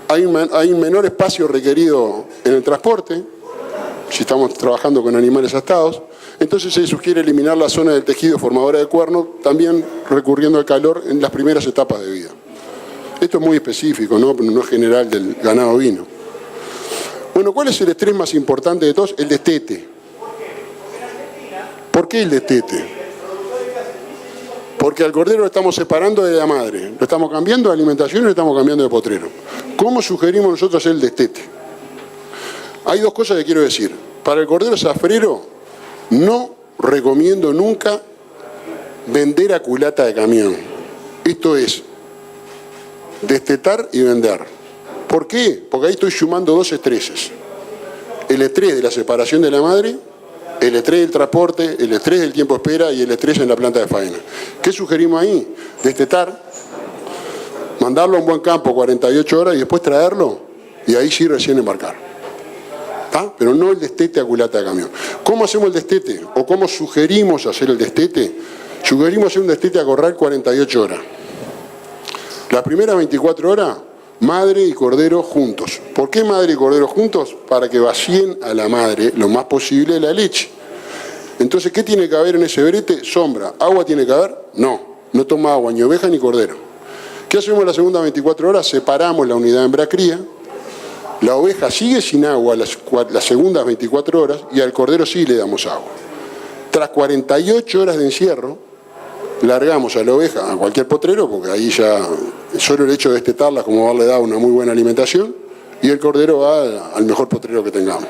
Hay un menor espacio requerido en el transporte, si estamos trabajando con animales astados. Entonces se sugiere eliminar la zona del tejido formadora de cuerno, también recurriendo al calor en las primeras etapas de vida. Esto es muy específico, no es general del ganado ovino. Bueno, ¿cuál es el estrés más importante de todos? El destete. ¿Por qué el destete? Porque al cordero lo estamos separando de la madre, lo estamos cambiando de alimentación y lo estamos cambiando de potrero. ¿Cómo sugerimos nosotros hacer el destete? Hay dos cosas que quiero decir. Para el cordero zafrero, no recomiendo nunca vender a culata de camión. Esto es destetar y vender. ¿Por qué? Porque ahí estoy sumando dos estreses. El estrés de la separación de la madre, el estrés del transporte, el estrés del tiempo de espera y el estrés en la planta de faena. ¿Qué sugerimos ahí? Destetar, mandarlo a un buen campo 48 horas y después traerlo y ahí sí recién embarcar. ¿Ah? Pero no el destete a culata de camión. ¿Cómo hacemos el destete? ¿O cómo sugerimos hacer el destete? Sugerimos hacer un destete a corral 48 horas. Las primeras 24 horas, madre y cordero juntos. ¿Por qué madre y cordero juntos? Para que vacíen a la madre lo más posible la leche. Entonces, ¿qué tiene que haber en ese brete? Sombra. ¿Agua tiene que haber? No. No toma agua ni oveja ni cordero. ¿Qué hacemos las segundas 24 horas? Separamos la unidad hembra-cría. La oveja sigue sin agua las segundas 24 horas y al cordero sí le damos agua. Tras 48 horas de encierro, largamos a la oveja a cualquier potrero, porque ahí ya solo el hecho de destetarla como darle da una muy buena alimentación, y el cordero va al mejor potrero que tengamos.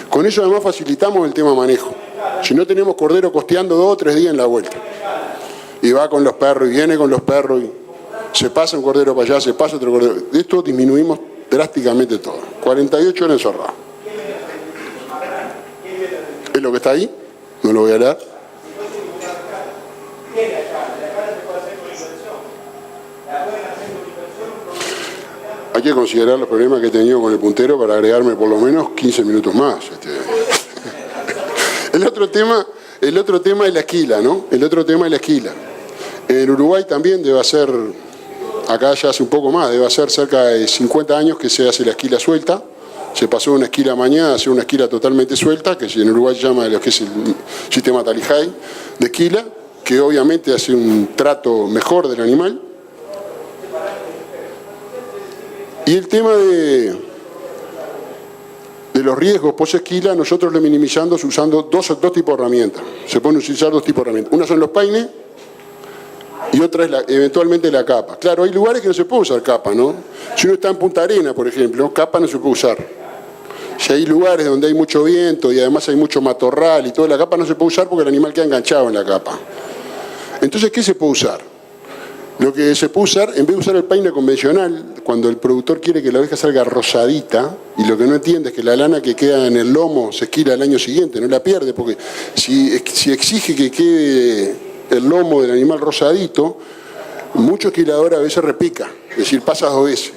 Con eso además facilitamos el tema manejo. Si no tenemos cordero costeando 2 o 3 días en la vuelta, y va con los perros y viene con los perros, y se pasa un cordero para allá, se pasa otro cordero, de esto disminuimos drásticamente todo. 48 horas encerrado. ¿Es lo que está ahí? No lo voy a leer. Hay que considerar los problemas que he tenido con el puntero para agregarme por lo menos 15 minutos más. El otro tema es la esquila, ¿no? El otro tema es la esquila. En Uruguay también debe ser, acá ya hace un poco más, debe ser cerca de 50 años que se hace la esquila suelta. Se pasó de una esquila mañana a hacer una esquila totalmente suelta, que en Uruguay se llama lo que es el sistema Talijay de esquila, que obviamente hace un trato mejor del animal. Y el tema de los riesgos post-esquila, nosotros lo minimizamos usando dos tipos de herramientas. Se pueden utilizar 2 tipos de herramientas. Una son los peines y otra es eventualmente la capa. Claro, hay lugares que no se puede usar capa, ¿no? Si uno está en Punta Arena, por ejemplo, capa no se puede usar. Si hay lugares donde hay mucho viento y además hay mucho matorral y toda la capa no se puede usar porque el animal queda enganchado en la capa. Entonces, ¿qué se puede usar? Lo que se puede usar, en vez de usar el peine convencional, cuando el productor quiere que la oveja salga rosadita, y lo que no entiende es que la lana que queda en el lomo se esquila al año siguiente, no la pierde, porque si exige que quede el lomo del animal rosadito, mucho esquilador a veces repica, es decir, pasa 2 veces.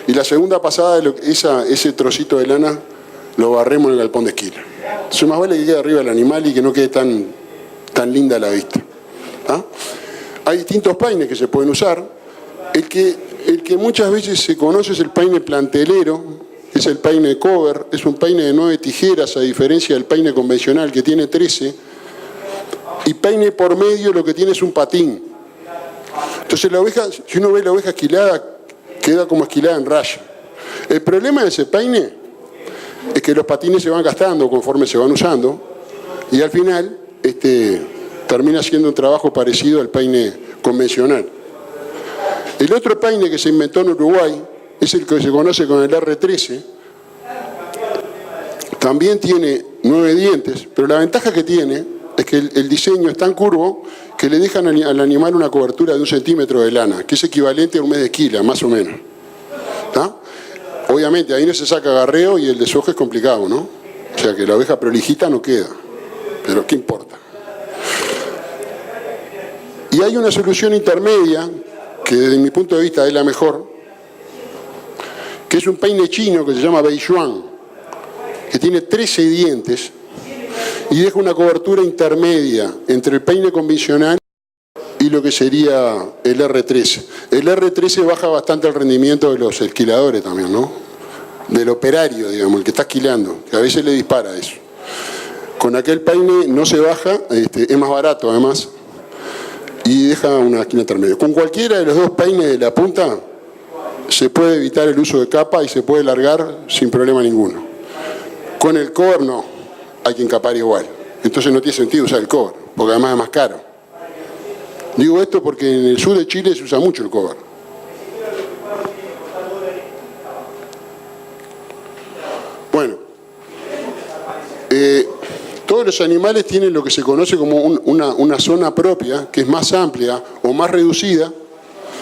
Y la segunda pasada, ese trocito de lana lo barremos en el galpón de esquila. Entonces más vale que quede arriba el animal y que no quede tan linda la vista. ¿Ah? Hay distintos peines que se pueden usar. El que muchas veces se conoce es el peine plantelero, es el peine cover, es un peine de 9 tijeras a diferencia del peine convencional que tiene 13. Y peine por medio lo que tiene es un patín. Entonces la oveja, si uno ve la oveja esquilada, queda como esquilada en raya. El problema de ese peine es que los patines se van gastando conforme se van usando y al final termina siendo un trabajo parecido al peine convencional. El otro peine que se inventó en Uruguay es el que se conoce con el R13. También tiene 9 dientes, pero la ventaja que tiene es que el diseño es tan curvo que le dejan al animal una cobertura de 1 centímetro de lana, que es equivalente a un mes de esquila, más o menos. ¿Tá? Obviamente, ahí no se saca agarreo y el deshoje es complicado, ¿no? O sea que la oveja prolijita no queda, pero ¿qué importa? Y hay una solución intermedia, que desde mi punto de vista es la mejor, Es un peine chino que se llama Beiyuan, que tiene 13 dientes y deja una cobertura intermedia entre el peine convencional y lo que sería el R13. El R13 baja bastante el rendimiento de los esquiladores también, ¿no? Del operario, digamos, el que está esquilando, que a veces le dispara eso. Con aquel peine no se baja, es más barato además, y deja una esquina intermedia. Con cualquiera de los dos peines de la punta se puede evitar el uso de capa y se puede largar sin problema ninguno. Con el cover no, hay que encapar igual. Entonces no tiene sentido usar el cover, porque además es más caro. Digo esto porque en el sur de Chile se usa mucho el cover. Bueno, todos los animales tienen lo que se conoce como una zona propia, que es más amplia o más reducida,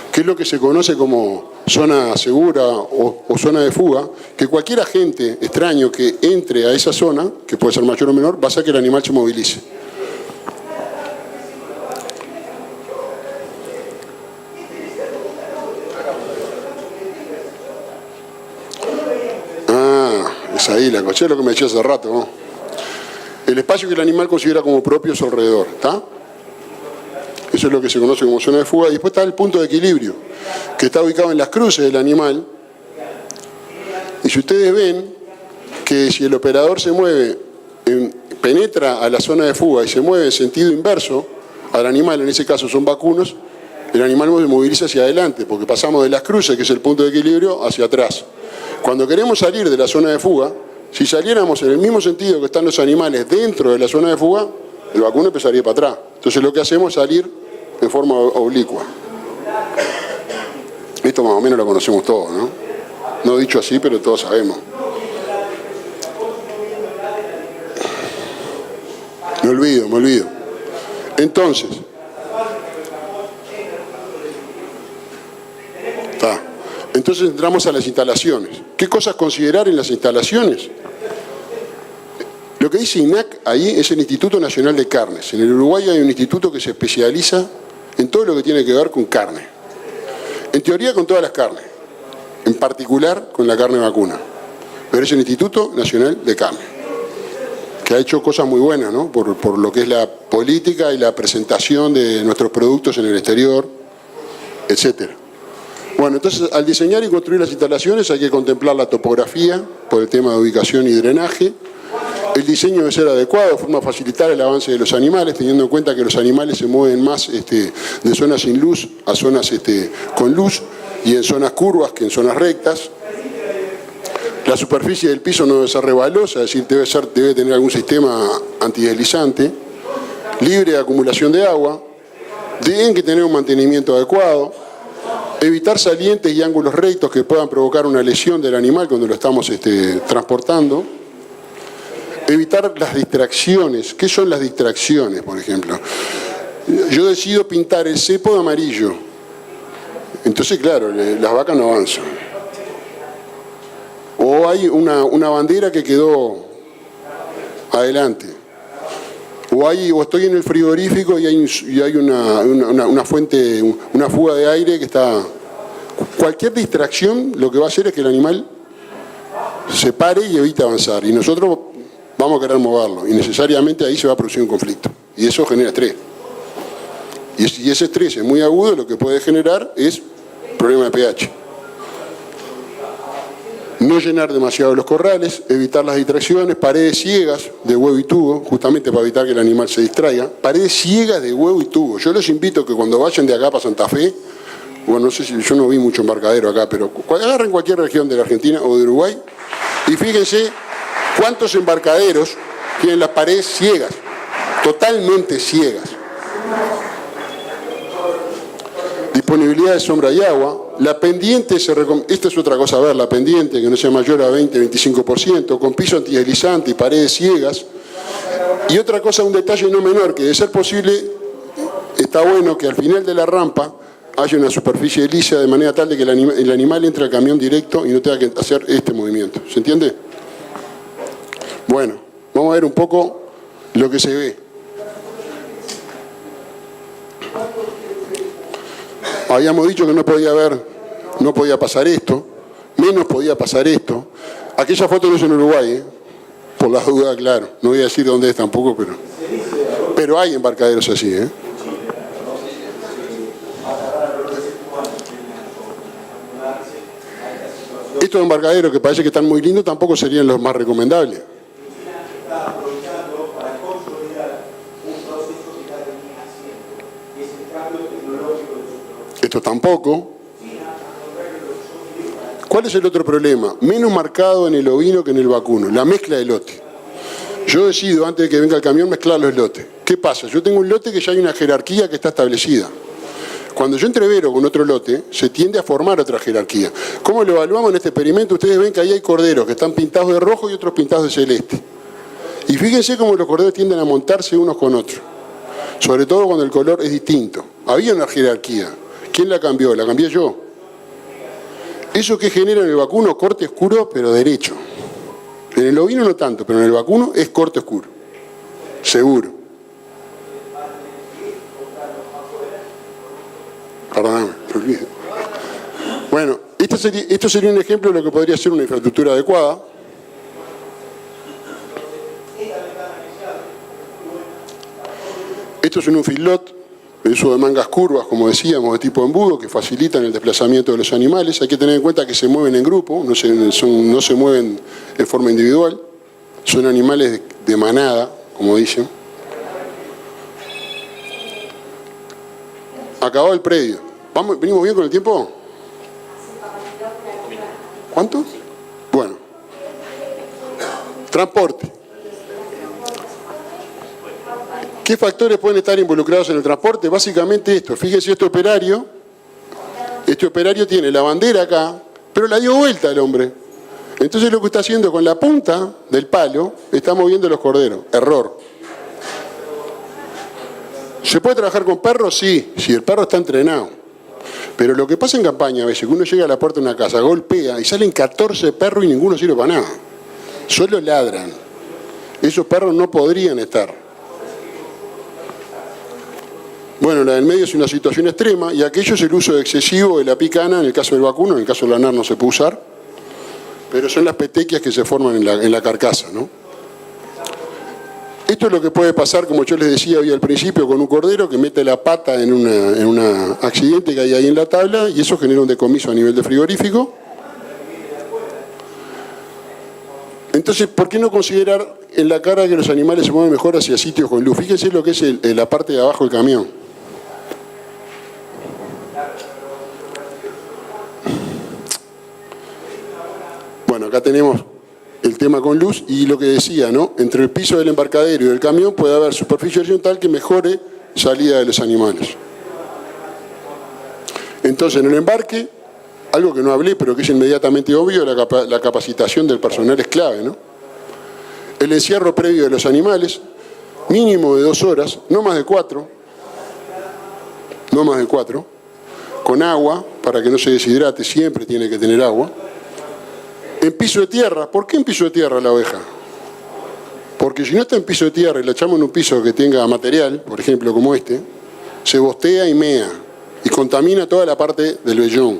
que es lo que se conoce como zona segura o zona de fuga, que cualquier agente extraño que entre a esa zona, que puede ser mayor o menor, va a hacer que el animal se movilice. Es ahí la cosa, es lo que me decía hace rato, ¿no? El espacio que el animal considera como propio es alrededor, ¿está? Eso es lo que se conoce como zona de fuga. Y después está el punto de equilibrio, que está ubicado en las cruces del animal. Y si ustedes ven que si el operador se mueve, penetra a la zona de fuga y se mueve en sentido inverso al animal, en ese caso son vacunos, el animal se moviliza hacia adelante, porque pasamos de las cruces, que es el punto de equilibrio, hacia atrás. Cuando queremos salir de la zona de fuga, si saliéramos en el mismo sentido que están los animales dentro de la zona de fuga, el vacuno empezaría para atrás. Entonces lo que hacemos es salir en forma oblicua. Esto más o menos lo conocemos todos, ¿no? No dicho así, pero todos sabemos. Me olvido. Entonces, entonces entramos a las instalaciones. ¿Qué cosas considerar en las instalaciones? Lo que dice INAC ahí es el Instituto Nacional de Carnes. En el Uruguay hay un instituto que se especializa en todo lo que tiene que ver con carne. En teoría con todas las carnes, en particular con la carne vacuna. Pero es el Instituto Nacional de Carne, que ha hecho cosas muy buenas, ¿no? Por lo que es la política y la presentación de nuestros productos en el exterior, etcétera. Bueno, entonces al diseñar y construir las instalaciones hay que contemplar la topografía por el tema de ubicación y drenaje. El diseño debe ser adecuado de forma a facilitar el avance de los animales, teniendo en cuenta que los animales se mueven más de zonas sin luz a zonas con luz y en zonas curvas que en zonas rectas. La superficie del piso no debe ser rebalosa, es decir, debe tener algún sistema antideslizante, libre de acumulación de agua, tienen que tener un mantenimiento adecuado, evitar salientes y ángulos rectos que puedan provocar una lesión del animal cuando lo estamos transportando. Evitar las distracciones. ¿Qué son las distracciones, por ejemplo? Yo decido pintar el cepo de amarillo. Entonces, claro, las vacas no avanzan. O hay una bandera que quedó adelante. O estoy en el frigorífico y hay una fuente, una fuga de aire que está... Cualquier distracción lo que va a hacer es que el animal se pare y evite avanzar. Y nosotros vamos a querer moverlo. Y necesariamente ahí se va a producir un conflicto. Y eso genera estrés. Y si ese estrés es muy agudo, lo que puede generar es problema de pH. No llenar demasiado los corrales, evitar las distracciones, paredes ciegas de huevo y tubo, justamente para evitar que el animal se distraiga. Paredes ciegas de huevo y tubo. Yo los invito a que cuando vayan de acá para Santa Fe, bueno, no sé si yo no vi mucho embarcadero acá, pero agarren cualquier región de la Argentina o de Uruguay y fíjense cuántos embarcaderos tienen las paredes ciegas, totalmente ciegas. Disponibilidad de sombra y agua. La pendiente se recomienda, esta es otra cosa a ver, la pendiente que no sea mayor a 20-25%, con piso antideslizante y paredes ciegas. Y otra cosa, un detalle no menor, que de ser posible, está bueno que al final de la rampa haya una superficie lisa de manera tal de que el animal entre al camión directo y no tenga que hacer este movimiento. ¿Se entiende? Bueno, vamos a ver un poco lo que se ve. Habíamos dicho que no podía pasar esto. menos podía pasar esto. Aquella foto no es en Uruguay, ¿eh? Por las dudas, claro. No voy a decir dónde es tampoco, pero hay embarcaderos así, ¿eh? Estos embarcaderos que parece que están muy lindos tampoco serían los más recomendables. Esto tampoco. ¿Cuál es el otro problema? Menos marcado en el ovino que en el vacuno, la mezcla de lote. Yo decido, antes de que venga el camión, mezclar los lotes. ¿Qué pasa? Yo tengo un lote que ya hay una jerarquía que está establecida. Cuando yo entrevero con otro lote, se tiende a formar otra jerarquía. ¿Cómo lo evaluamos en este experimento? Ustedes ven que ahí hay corderos que están pintados de rojo y otros pintados de celeste. Y fíjense cómo los corderos tienden a montarse unos con otros. Sobre todo cuando el color es distinto. Había una jerarquía. ¿Quién la cambió? La cambié yo. ¿Eso que genera en el vacuno? Corte oscuro, pero derecho. En el ovino no tanto, pero en el vacuno es corte oscuro. Seguro. Perdóname, me olvido. Bueno, esto sería un ejemplo de lo que podría ser una infraestructura adecuada. Esto es en un feedlot, el uso de mangas curvas, como decíamos, de tipo embudo, que facilitan el desplazamiento de los animales. Hay que tener en cuenta que se mueven en grupo, no se mueven en forma individual. Son animales de manada, como dicen. Acabó el predio. ¿Venimos bien con el tiempo? ¿Cuánto? Bueno. Transporte. ¿Qué factores pueden estar involucrados en el transporte? Básicamente esto. Fíjense, este operario tiene la bandera acá, pero la dio vuelta el hombre. Entonces lo que está haciendo con la punta del palo, está moviendo los corderos. Error. ¿Se puede trabajar con perros? Sí, si el perro está entrenado. Pero lo que pasa en campaña a veces, que uno llega a la puerta de una casa, golpea y salen 14 perros y ninguno sirve para nada. Solo ladran. Esos perros no podrían estar. Bueno, la del medio es una situación extrema y aquello es el uso excesivo de la picana, en el caso del vacuno, en el caso del lanar no se puede usar, pero son las petequias que se forman en la carcasa, ¿no? Esto es lo que puede pasar, como yo les decía hoy al principio, con un cordero que mete la pata en un accidente que hay ahí en la tabla y eso genera un decomiso a nivel de frigorífico. Entonces, ¿por qué no considerar en la cara que los animales se mueven mejor hacia sitios con luz? Fíjense lo que es la parte de abajo del camión. Bueno, acá tenemos el tema con luz y lo que decía, ¿no? Entre el piso del embarcadero y del camión puede haber superficie horizontal que mejore salida de los animales. Entonces, en el embarque, algo que no hablé, pero que es inmediatamente obvio, la capacitación del personal es clave, ¿no? El encierro previo de los animales, mínimo de 2 horas, no más de 4, con agua, para que no se deshidrate, siempre tiene que tener agua. En piso de tierra. ¿Por qué en piso de tierra la oveja? Porque si no está en piso de tierra y la echamos en un piso que tenga material, por ejemplo como este, se bostea y mea y contamina toda la parte del vellón.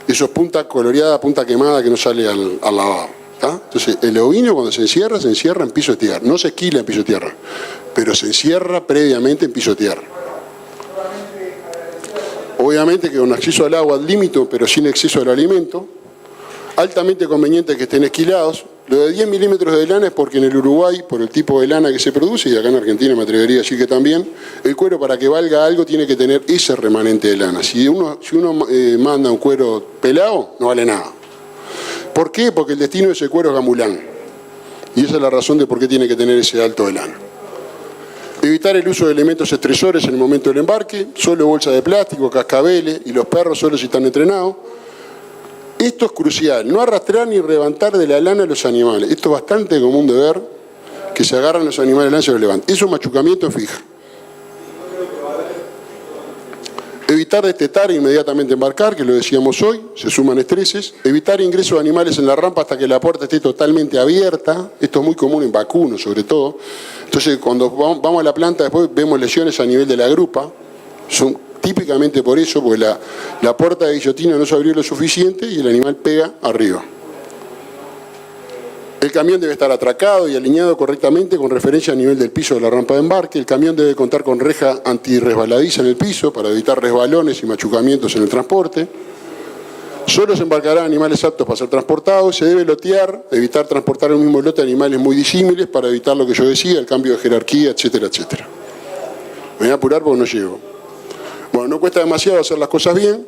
Eso es punta coloreada, punta quemada que no sale al lavado. ¿Tá? Entonces el ovino cuando se encierra en piso de tierra. No se esquila en piso de tierra, pero se encierra previamente en piso de tierra. Obviamente que con acceso al agua al límite, pero sin exceso del alimento. Altamente conveniente que estén esquilados. Lo de 10 milímetros de lana es porque en el Uruguay, por el tipo de lana que se produce, y acá en Argentina me atrevería a decir que también, el cuero para que valga algo tiene que tener ese remanente de lana. Si uno manda un cuero pelado, no vale nada. ¿Por qué? Porque el destino de ese cuero es gamulán. Y esa es la razón de por qué tiene que tener ese alto de lana. Evitar el uso de elementos estresores en el momento del embarque, solo bolsa de plástico, cascabeles y los perros solo si están entrenados. Esto es crucial, no arrastrar ni levantar de la lana a los animales. Esto es bastante común de ver, que se agarran los animales de lana y se los levantan. Eso es machucamiento fija. Evitar destetar e inmediatamente embarcar, que lo decíamos hoy, se suman estreses. Evitar ingreso de animales en la rampa hasta que la puerta esté totalmente abierta. Esto es muy común en vacunos, sobre todo. Entonces, cuando vamos a la planta, después vemos lesiones a nivel de la grupa. típicamente por eso, porque la puerta de guillotina no se abrió lo suficiente y el animal pega arriba. El camión debe estar atracado y alineado correctamente con referencia al nivel del piso de la rampa de embarque. El camión debe contar con reja antirresbaladiza en el piso para evitar resbalones y machucamientos en el transporte. Solo se embarcarán animales aptos para ser transportados. Se debe lotear, evitar transportar el mismo lote de animales muy disímiles para evitar lo que yo decía, el cambio de jerarquía, etcétera, etcétera. Me voy a apurar porque no llego. Bueno, no cuesta demasiado hacer las cosas bien.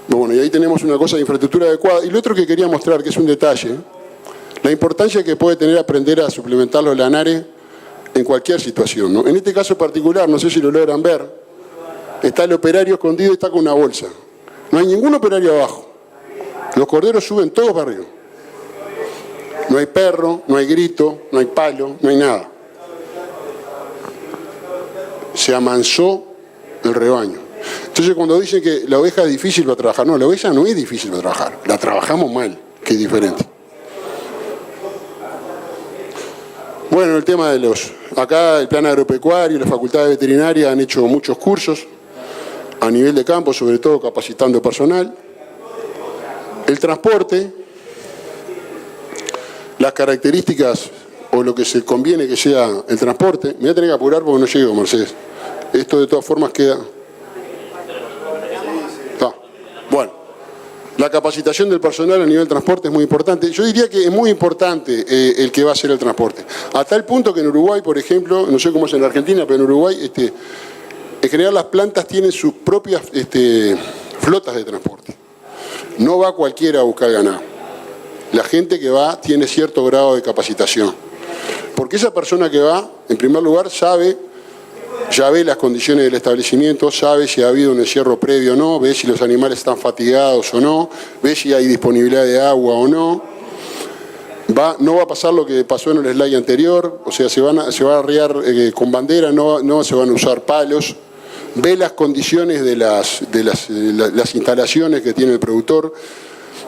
Bueno, y ahí tenemos una cosa de infraestructura adecuada. Y lo otro que quería mostrar, que es un detalle, la importancia que puede tener aprender a suplementar los lanares en cualquier situación, ¿no? En este caso particular, no sé si lo logran ver, está el operario escondido y está con una bolsa. No hay ningún operario abajo. Los corderos suben todos para arriba. No hay perro, no hay grito, no hay palo, no hay nada. Se amansó el rebaño. Entonces cuando dicen que la oveja es difícil para trabajar, no, la oveja no es difícil para trabajar, la trabajamos mal, que es diferente. Bueno, el tema de acá el plan agropecuario y la facultad de veterinaria han hecho muchos cursos a nivel de campo, sobre todo capacitando personal. El transporte, las características o lo que se conviene que sea el transporte. Me voy a tener que apurar porque no llego, Mercedes. Esto de todas formas queda... Bueno, la capacitación del personal a nivel de transporte es muy importante. Yo diría que es muy importante el que va a hacer el transporte. A tal punto que en Uruguay, por ejemplo, no sé cómo es en Argentina, pero en Uruguay en general las plantas tienen sus propias flotas de transporte. No va cualquiera a buscar ganado. La gente que va tiene cierto grado de capacitación. Porque esa persona que va, en primer lugar, ya ve las condiciones del establecimiento, sabe si ha habido un encierro previo o no, ve si los animales están fatigados o no, ve si hay disponibilidad de agua o no. No va a pasar lo que pasó en el slide anterior, o sea, se va a arriar con bandera, no se van a usar palos. Ve las condiciones de las instalaciones que tiene el productor.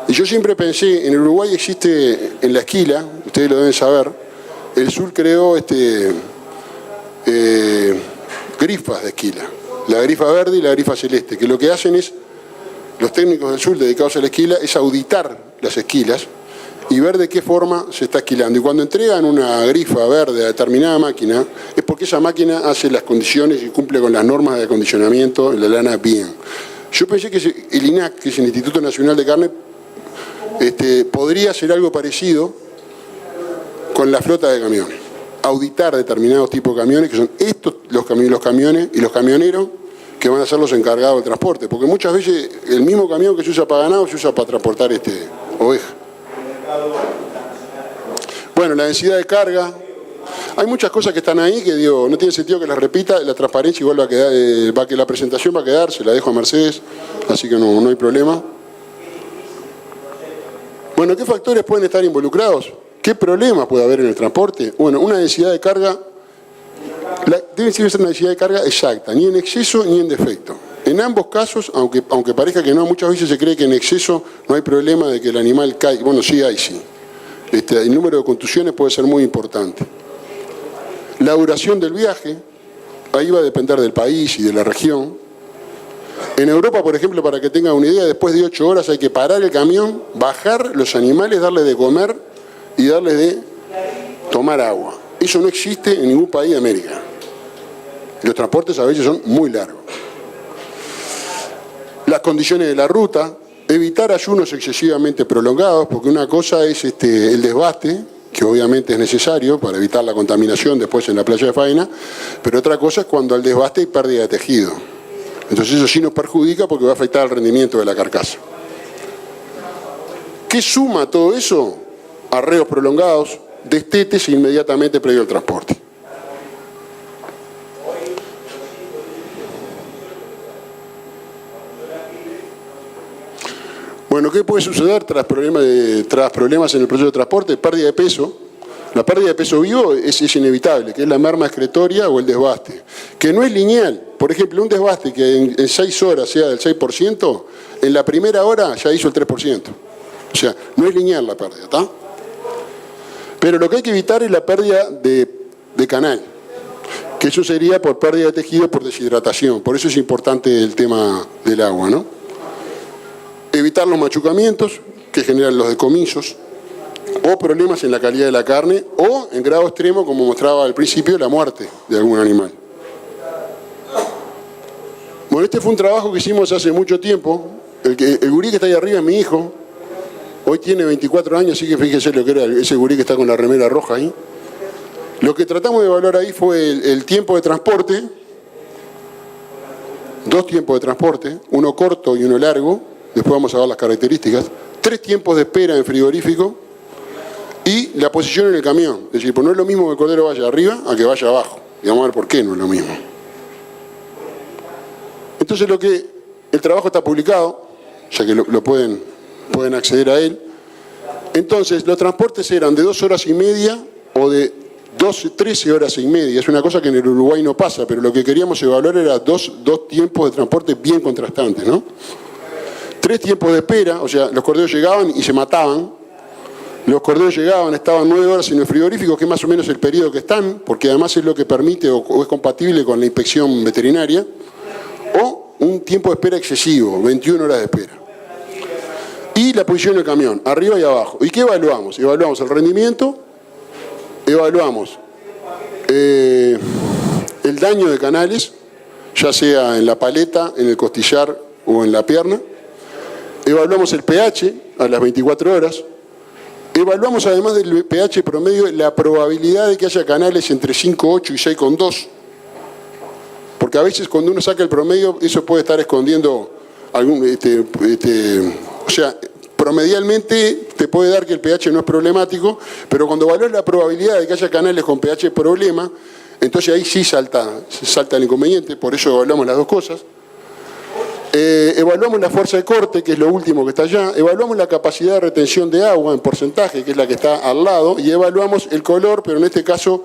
Y yo siempre pensé, en Uruguay existe en la esquila, ustedes lo deben saber, el sur creó grifas de esquila, la grifa verde y la grifa celeste, que lo que hacen es, los técnicos del sur dedicados a la esquila, es auditar las esquilas y ver de qué forma se está esquilando. Y cuando entregan una grifa verde a determinada máquina, es porque esa máquina hace las condiciones y cumple con las normas de acondicionamiento en la lana bien. Yo pensé que el INAC, que es el Instituto Nacional de Carne, podría hacer algo parecido con la flota de camiones. Auditar determinados tipos de camiones, que son estos los camiones y los camioneros que van a ser los encargados del transporte. Porque muchas veces el mismo camión que se usa para ganado se usa para transportar oveja. Bueno, la densidad de carga. Hay muchas cosas que están ahí que digo, no tiene sentido que las repita. La transparencia igual va a quedar, la presentación va a quedar, se la dejo a Mercedes, así que no hay problema. Bueno, ¿qué factores pueden estar involucrados? ¿Qué problemas puede haber en el transporte? Bueno, una densidad de carga, debe ser una densidad de carga exacta, ni en exceso ni en defecto. En ambos casos, aunque parezca que no, muchas veces se cree que en exceso no hay problema de que el animal caiga. Bueno, sí hay, sí. El número de contusiones puede ser muy importante. La duración del viaje, ahí va a depender del país y de la región. En Europa, por ejemplo, para que tengan una idea, después de 8 horas hay que parar el camión, bajar los animales, darles de comer y darles de tomar agua. Eso no existe en ningún país de América. Los transportes a veces son muy largos. Las condiciones de la ruta, evitar ayunos excesivamente prolongados, porque una cosa es el desbaste, que obviamente es necesario para evitar la contaminación después en la playa de faena, pero otra cosa es cuando al desbaste hay pérdida de tejido. Entonces eso sí nos perjudica porque va a afectar el rendimiento de la carcasa. ¿Qué suma todo eso? Arreos prolongados, destetes inmediatamente previo al transporte. Bueno, ¿qué puede suceder tras problemas en el proceso de transporte? Pérdida de peso. La pérdida de peso vivo es inevitable, que es la merma excretoria o el desbaste, que no es lineal. Por ejemplo, un desbaste que en 6 horas sea del 6%, en la primera hora ya hizo el 3%. O sea, no es lineal la pérdida, ¿está? Pero lo que hay que evitar es la pérdida de canal. que eso sería por pérdida de tejido, por deshidratación. Por eso es importante el tema del agua, ¿no? Evitar los machucamientos que generan los decomisos o problemas en la calidad de la carne o, en grado extremo, como mostraba al principio, la muerte de algún animal. Bueno, este fue un trabajo que hicimos hace mucho tiempo. El gurí que está ahí arriba es mi hijo. Hoy tiene 24 años, así que fíjense lo que era ese gurí que está con la remera roja ahí. Lo que tratamos de evaluar ahí fue el tiempo de transporte, 2 tiempos de transporte, uno corto y uno largo, después vamos a ver las características, 3 tiempos de espera en frigorífico y la posición en el camión. Es decir, pues no es lo mismo que el cordero vaya arriba a que vaya abajo. Y vamos a ver por qué no es lo mismo. Entonces el trabajo está publicado, ya que lo pueden acceder a él. Entonces los transportes eran de 2 horas y media o de 13 horas y media. Es una cosa que en el Uruguay no pasa, pero lo que queríamos evaluar era dos tiempos de transporte bien contrastantes, ¿no? 3 tiempos de espera, o sea, los corderos llegaban y se mataban. Los corderos llegaban, estaban 9 horas en el frigorífico, que es más o menos el periodo que están, porque además es lo que permite o es compatible con la inspección veterinaria. O un tiempo de espera excesivo, 21 horas de espera. Y la posición del camión, arriba y abajo. ¿Y qué evaluamos? Evaluamos el rendimiento, evaluamos el daño de canales, ya sea en la paleta, en el costillar o en la pierna. Evaluamos el pH a las 24 horas. Evaluamos además del pH promedio la probabilidad de que haya canales entre 5,8 y 6,2. Porque a veces cuando uno saca el promedio, eso puede estar escondiendo algún... o sea, promedialmente te puede dar que el pH no es problemático, pero cuando evalúas la probabilidad de que haya canales con pH problema, entonces ahí sí salta el inconveniente, por eso evaluamos las dos cosas. Evaluamos la fuerza de corte, que es lo último que está allá. Evaluamos la capacidad de retención de agua en porcentaje, que es la que está al lado. Y evaluamos el color, pero en este caso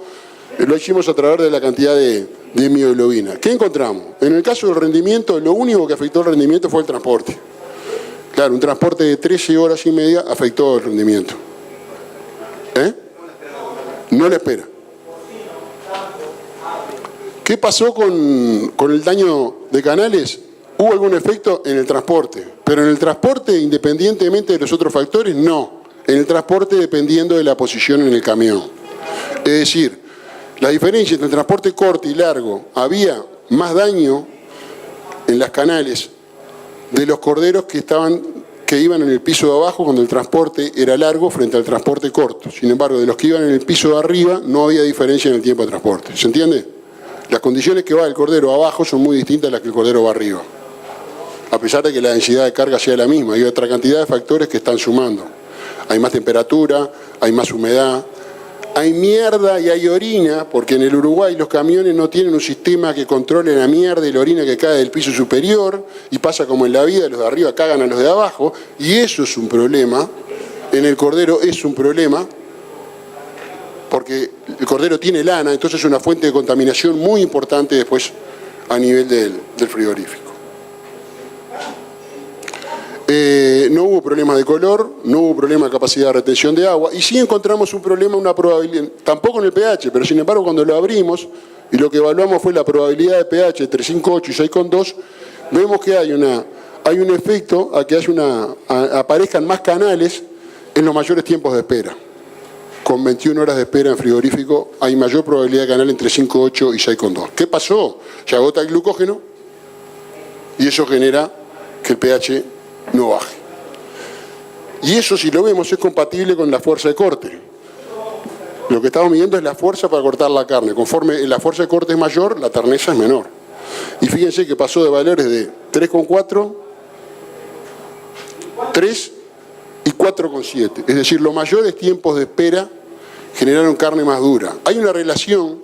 lo hicimos a través de la cantidad de mioglobina. ¿Qué encontramos? En el caso del rendimiento, lo único que afectó el rendimiento fue el transporte. Claro, un transporte de 13 horas y media afectó el rendimiento. No la espera. ¿Qué pasó con el daño de canales? ¿Hubo algún efecto en el transporte? Pero en el transporte, independientemente de los otros factores, no. En el transporte dependiendo de la posición en el camión. Es decir, la diferencia entre el transporte corto y largo, había más daño en las canales de los corderos que iban en el piso de abajo cuando el transporte era largo frente al transporte corto. Sin embargo, de los que iban en el piso de arriba no había diferencia en el tiempo de transporte. ¿Se entiende? Las condiciones que va el cordero abajo son muy distintas a las que el cordero va arriba. A pesar de que la densidad de carga sea la misma, hay otra cantidad de factores que están sumando. Hay más temperatura, hay más humedad, hay mierda y hay orina, porque en el Uruguay los camiones no tienen un sistema que controle la mierda y la orina que cae del piso superior, y pasa como en la vida, los de arriba cagan a los de abajo, y eso es un problema. En el cordero es un problema, porque el cordero tiene lana, entonces es una fuente de contaminación muy importante después a nivel del frigorífico. No hubo problema de color, no hubo problema de capacidad de retención de agua, y sí encontramos un problema, una probabilidad, tampoco en el pH, pero sin embargo cuando lo abrimos y lo que evaluamos fue la probabilidad de pH entre 5,8 y 6,2, vemos que hay un efecto a que aparezcan más canales en los mayores tiempos de espera. Con 21 horas de espera en frigorífico hay mayor probabilidad de canal entre 5,8 y 6,2. ¿Qué pasó? Se agota el glucógeno y eso genera que el pH no baje. Y eso, si lo vemos, es compatible con la fuerza de corte. Lo que estamos midiendo es la fuerza para cortar la carne. Conforme la fuerza de corte es mayor, la terneza es menor. Y fíjense que pasó de valores de 3,4, 3 y 4,7. Es decir, los mayores tiempos de espera generaron carne más dura. Hay una relación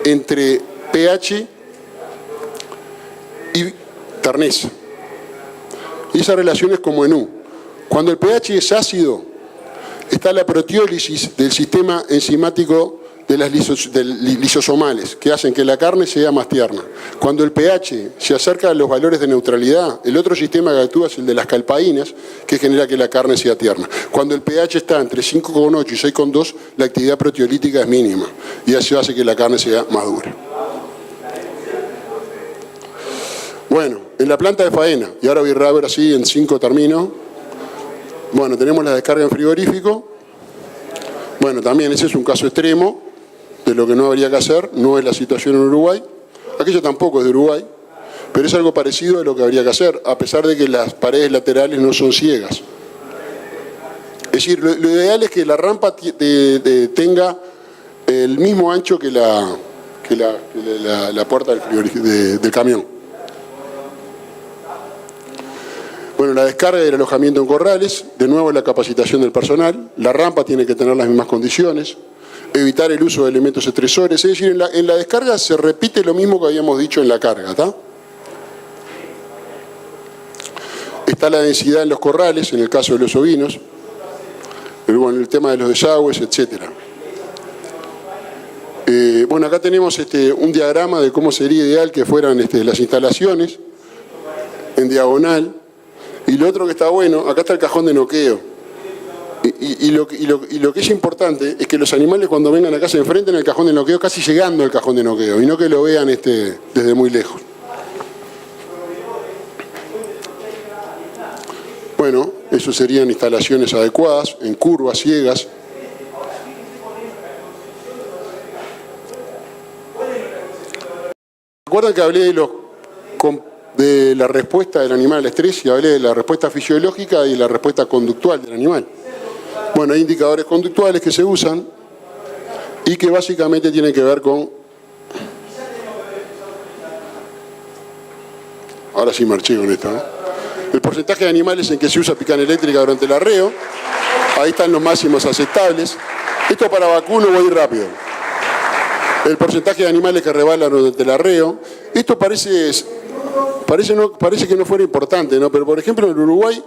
entre pH y terneza. Y esa relación es como en U. Cuando el pH es ácido, está la proteólisis del sistema enzimático de las lisosomales, que hacen que la carne sea más tierna. Cuando el pH se acerca a los valores de neutralidad, el otro sistema que actúa es el de las calpaínas, que genera que la carne sea tierna. Cuando el pH está entre 5,8 y 6,2, la actividad proteolítica es mínima, y eso hace que la carne sea más dura. Bueno, en la planta de faena, y ahora voy a ver así, en 5 termino. Bueno, tenemos la descarga en frigorífico. Bueno, también ese es un caso extremo de lo que no habría que hacer, no es la situación en Uruguay. Aquello tampoco es de Uruguay, pero es algo parecido a lo que habría que hacer, a pesar de que las paredes laterales no son ciegas. Es decir, lo ideal es que la rampa tenga el mismo ancho que la puerta del camión. Bueno, la descarga y el alojamiento en corrales, de nuevo la capacitación del personal, la rampa tiene que tener las mismas condiciones, evitar el uso de elementos estresores, es decir, en la descarga se repite lo mismo que habíamos dicho en la carga, ¿tá? Está la densidad en los corrales, en el caso de los ovinos, bueno, el tema de los desagües, etc. Bueno, acá tenemos un diagrama de cómo sería ideal que fueran las instalaciones, en diagonal, y lo otro que está bueno, acá está el cajón de noqueo. Y lo que es importante es que los animales cuando vengan acá se enfrenten al cajón de noqueo casi llegando al cajón de noqueo y no que lo vean desde muy lejos. Bueno, eso serían instalaciones adecuadas, en curvas, ciegas. ¿Recuerdan que hablé de la respuesta del animal al estrés y hablé de la respuesta fisiológica y la respuesta conductual del animal? Bueno, hay indicadores conductuales que se usan y que básicamente tienen que ver con... Ahora sí marché con esto, ¿no? El porcentaje de animales en que se usa picana eléctrica durante el arreo. Ahí están los máximos aceptables. Esto para vacuno voy rápido. El porcentaje de animales que rebalan durante el arreo. Esto parece que no fuera importante, ¿no? Pero por ejemplo en Uruguay,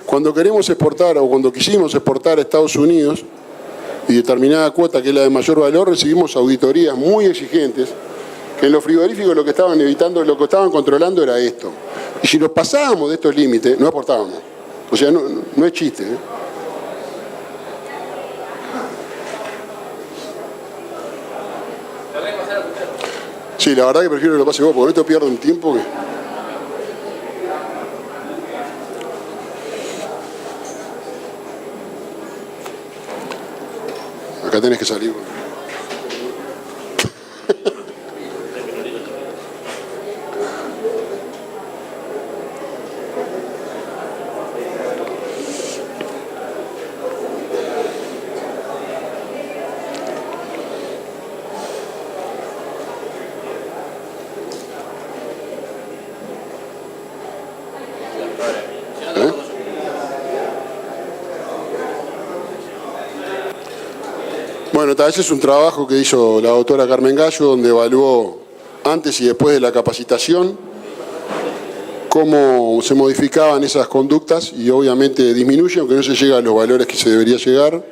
cuando queremos exportar o cuando quisimos exportar a Estados Unidos y determinada cuota que es la de mayor valor, recibimos auditorías muy exigentes que en los frigoríficos lo que estaban evitando, lo que estaban controlando era esto. Y si nos pasábamos de estos límites, no exportábamos. O sea, no es chiste, ¿eh? Sí, la verdad que prefiero que lo pase vos, porque esto pierdo un tiempo que... Acá tenés que salir. Bueno, ese es un trabajo que hizo la doctora Carmen Gallo, donde evaluó antes y después de la capacitación cómo se modificaban esas conductas y obviamente disminuye, aunque no se llega a los valores que se debería llegar.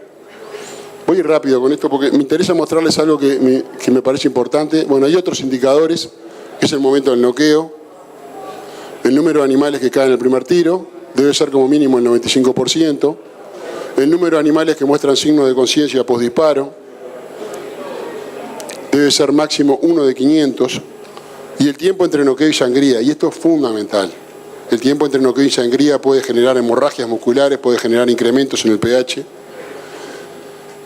Voy a ir rápido con esto porque me interesa mostrarles algo que me parece importante. Bueno, hay otros indicadores, que es el momento del noqueo, el número de animales que caen en el primer tiro, debe ser como mínimo el 95%, el número de animales que muestran signos de conciencia postdisparo, debe ser máximo 1 de 500, y el tiempo entre noqueo y sangría, y esto es fundamental. El tiempo entre noqueo y sangría puede generar hemorragias musculares, puede generar incrementos en el pH,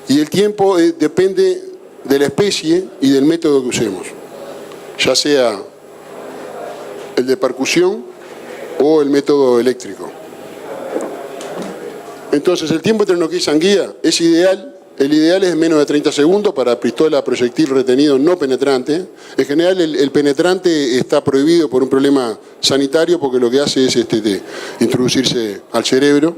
y el tiempo depende de la especie y del método que usemos, ya sea el de percusión o el método eléctrico. Entonces, el tiempo entre noqueo y sangría es ideal. El ideal es menos de 30 segundos para pistola, proyectil retenido no penetrante. En general, el penetrante está prohibido por un problema sanitario porque lo que hace es introducirse al cerebro.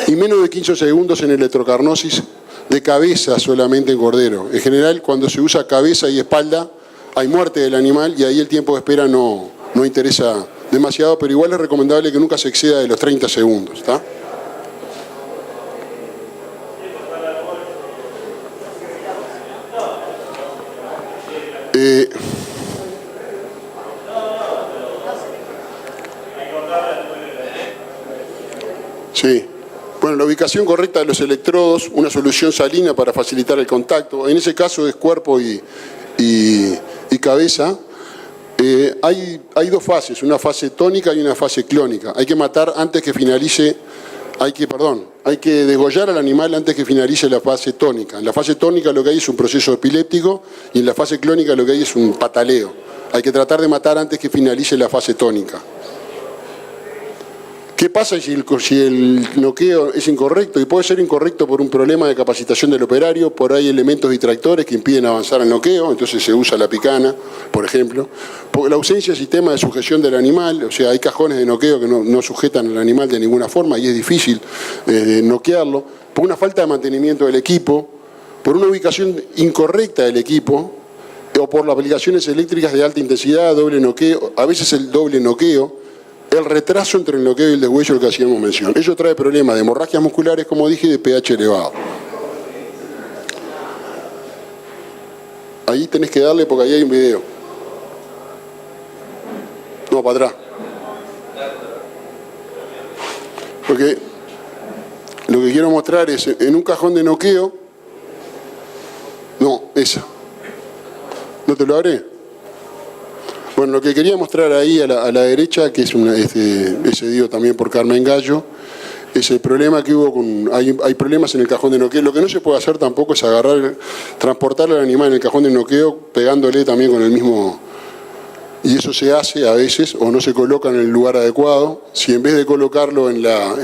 Y menos de 15 segundos en electrocarnosis de cabeza solamente en cordero. En general, cuando se usa cabeza y espalda, hay muerte del animal y ahí el tiempo de espera no interesa demasiado, pero igual es recomendable que nunca se exceda de los 30 segundos, ¿está? Sí. Bueno, la ubicación correcta de los electrodos, una solución salina para facilitar el contacto. En ese caso es cuerpo y cabeza. Hay dos fases, una fase tónica y una fase clónica. Hay que matar antes que finalice, hay que degollar al animal antes que finalice la fase tónica. En la fase tónica lo que hay es un proceso epiléptico y en la fase clónica lo que hay es un pataleo. Hay que tratar de matar antes que finalice la fase tónica. ¿Qué pasa si el noqueo es incorrecto? Y puede ser incorrecto por un problema de capacitación del operario, por ahí elementos distractores que impiden avanzar al noqueo, entonces se usa la picana, por ejemplo. Por la ausencia de sistema de sujeción del animal, o sea, hay cajones de noqueo que no sujetan al animal de ninguna forma y es difícil noquearlo. Por una falta de mantenimiento del equipo, por una ubicación incorrecta del equipo, o por las aplicaciones eléctricas de alta intensidad, doble noqueo, a veces el doble noqueo, el retraso entre el noqueo y el degüello al que hacíamos mención. Eso trae problemas de hemorragias musculares, como dije, y de pH elevado. Ahí tenés que darle porque ahí hay un video. No, para atrás. Porque lo que quiero mostrar es, en un cajón de noqueo, no, esa. ¿No te lo haré? Bueno, lo que quería mostrar ahí a la derecha, que es cedido también por Carmen Gallo, es el problema que hubo con... Hay problemas en el cajón de noqueo. Lo que no se puede hacer tampoco es transportar al animal en el cajón de noqueo pegándole también con el mismo... Y eso se hace a veces, o no se coloca en el lugar adecuado. Si en vez de colocarlo en la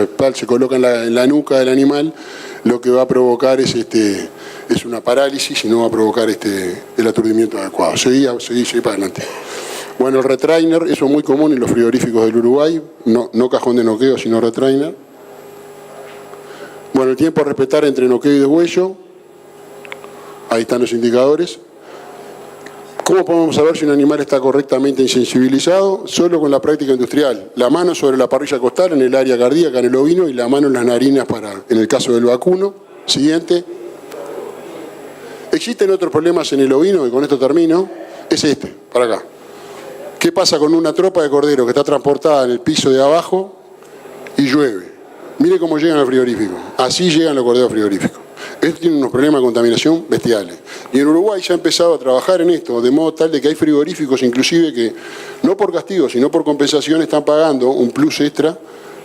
espalda, se coloca en la nuca del animal, lo que va a provocar es una parálisis y no va a provocar el aturdimiento adecuado. Seguí para adelante. Bueno, el retrainer, eso es muy común en los frigoríficos del Uruguay, no cajón de noqueo, sino retrainer. Bueno, el tiempo a respetar entre noqueo y degüello, ahí están los indicadores. ¿Cómo podemos saber si un animal está correctamente insensibilizado? Solo con la práctica industrial. La mano sobre la parrilla costal en el área cardíaca en el ovino y la mano en las narinas en el caso del vacuno. Siguiente. Existen otros problemas en el ovino, y con esto termino, es para acá. ¿Qué pasa con una tropa de cordero que está transportada en el piso de abajo y llueve? Mire cómo llegan al frigorífico. Así llegan los corderos frigoríficos. Esto tiene unos problemas de contaminación bestiales. Y en Uruguay se ha empezado a trabajar en esto, de modo tal de que hay frigoríficos inclusive que, no por castigo, sino por compensación, están pagando un plus extra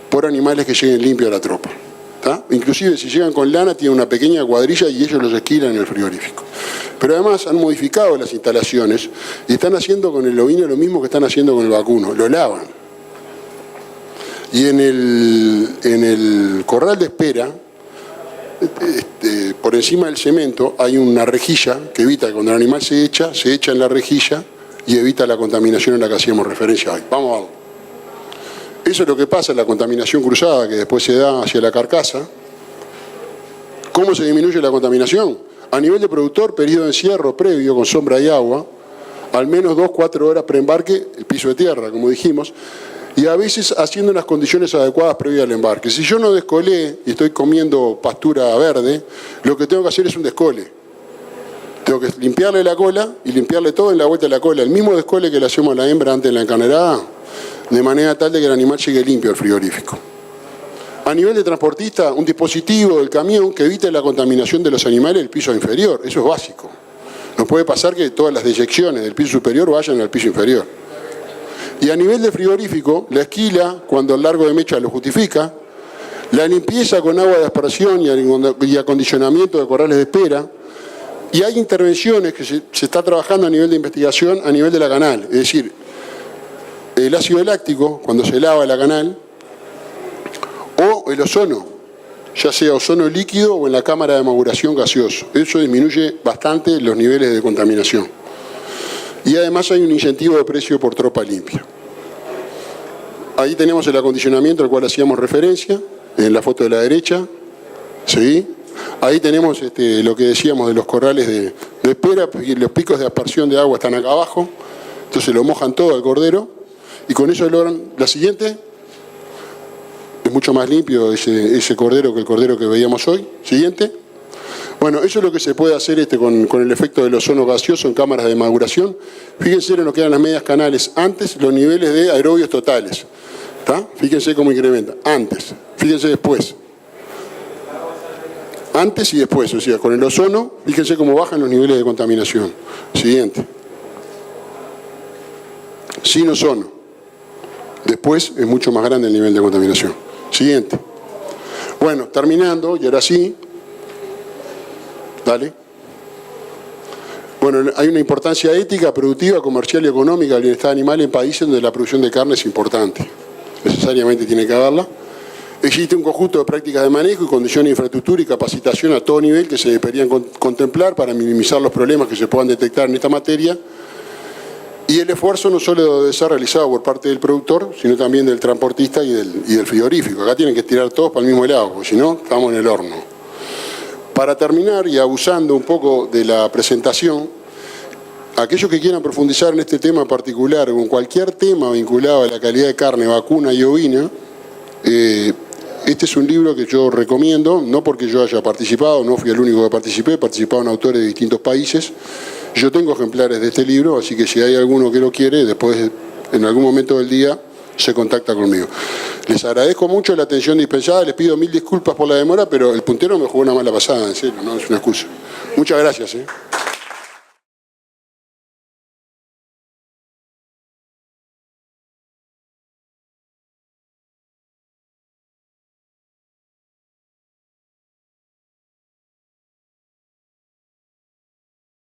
por animales que lleguen limpios a la tropa. ¿Tá? Inclusive si llegan con lana tienen una pequeña cuadrilla y ellos los esquilan en el frigorífico. Pero además han modificado las instalaciones y están haciendo con el ovino lo mismo que están haciendo con el vacuno, lo lavan. Y en el corral de espera, por encima del cemento hay una rejilla que evita que cuando el animal se echa en la rejilla y evita la contaminación en la que hacíamos referencia hoy. Vamos a verlo. Eso es lo que pasa en la contaminación cruzada que después se da hacia la carcasa. ¿Cómo se disminuye la contaminación? A nivel de productor, periodo de encierro previo con sombra y agua, al menos 2-4 horas preembarque, el piso de tierra, como dijimos, y a veces haciendo unas condiciones adecuadas previo al embarque. Si yo no descolé y estoy comiendo pastura verde, lo que tengo que hacer es un descole. Tengo que limpiarle la cola y limpiarle todo en la vuelta de la cola, el mismo descole que le hacemos a la hembra antes de la encarnerada, de manera tal de que el animal llegue limpio al frigorífico. A nivel de transportista, un dispositivo del camión que evite la contaminación de los animales del piso inferior, eso es básico. No puede pasar que todas las deyecciones del piso superior vayan al piso inferior. Y a nivel de frigorífico, la esquila, cuando el largo de mecha lo justifica, la limpieza con agua de aspersión y acondicionamiento de corrales de espera, y hay intervenciones que se está trabajando a nivel de investigación, a nivel de la canal, es decir, el ácido láctico, cuando se lava la canal, o el ozono, ya sea ozono líquido o en la cámara de maduración gaseoso. Eso disminuye bastante los niveles de contaminación. Y además hay un incentivo de precio por tropa limpia. Ahí tenemos el acondicionamiento al cual hacíamos referencia, en la foto de la derecha. ¿Sí? Ahí tenemos lo que decíamos de los corrales de espera, los picos de aspersión de agua están acá abajo, entonces lo mojan todo al cordero. Y con eso logran, la siguiente, es mucho más limpio ese cordero que el cordero que veíamos hoy. Siguiente. Bueno, eso es lo que se puede hacer con el efecto del ozono gaseoso en cámaras de maduración. Fíjense en lo que eran las medias canales antes, los niveles de aerobios totales. ¿Está? Fíjense cómo incrementa. Antes, fíjense después. Antes y después, o sea, con el ozono, fíjense cómo bajan los niveles de contaminación. Siguiente. Sin ozono. Después es mucho más grande el nivel de contaminación. Siguiente. Bueno, terminando, y ahora sí. Dale. Bueno, hay una importancia ética, productiva, comercial y económica del bienestar animal en países donde la producción de carne es importante. Necesariamente tiene que haberla. Existe un conjunto de prácticas de manejo y condiciones de infraestructura y capacitación a todo nivel que se deberían contemplar para minimizar los problemas que se puedan detectar en esta materia. Y el esfuerzo no solo debe ser realizado por parte del productor, sino también del transportista y del frigorífico. Acá tienen que tirar todos para el mismo lado, porque si no, estamos en el horno. Para terminar, y abusando un poco de la presentación, aquellos que quieran profundizar en este tema particular o en cualquier tema vinculado a la calidad de carne vacuna y ovina, este es un libro que yo recomiendo, no porque yo haya participado, no fui el único que participaron autores de distintos países. Yo tengo ejemplares de este libro, así que si hay alguno que lo quiere, después en algún momento del día se contacta conmigo. Les agradezco mucho la atención dispensada, les pido 1000 disculpas por la demora, pero el puntero me jugó una mala pasada, en serio, no es una excusa. Muchas gracias.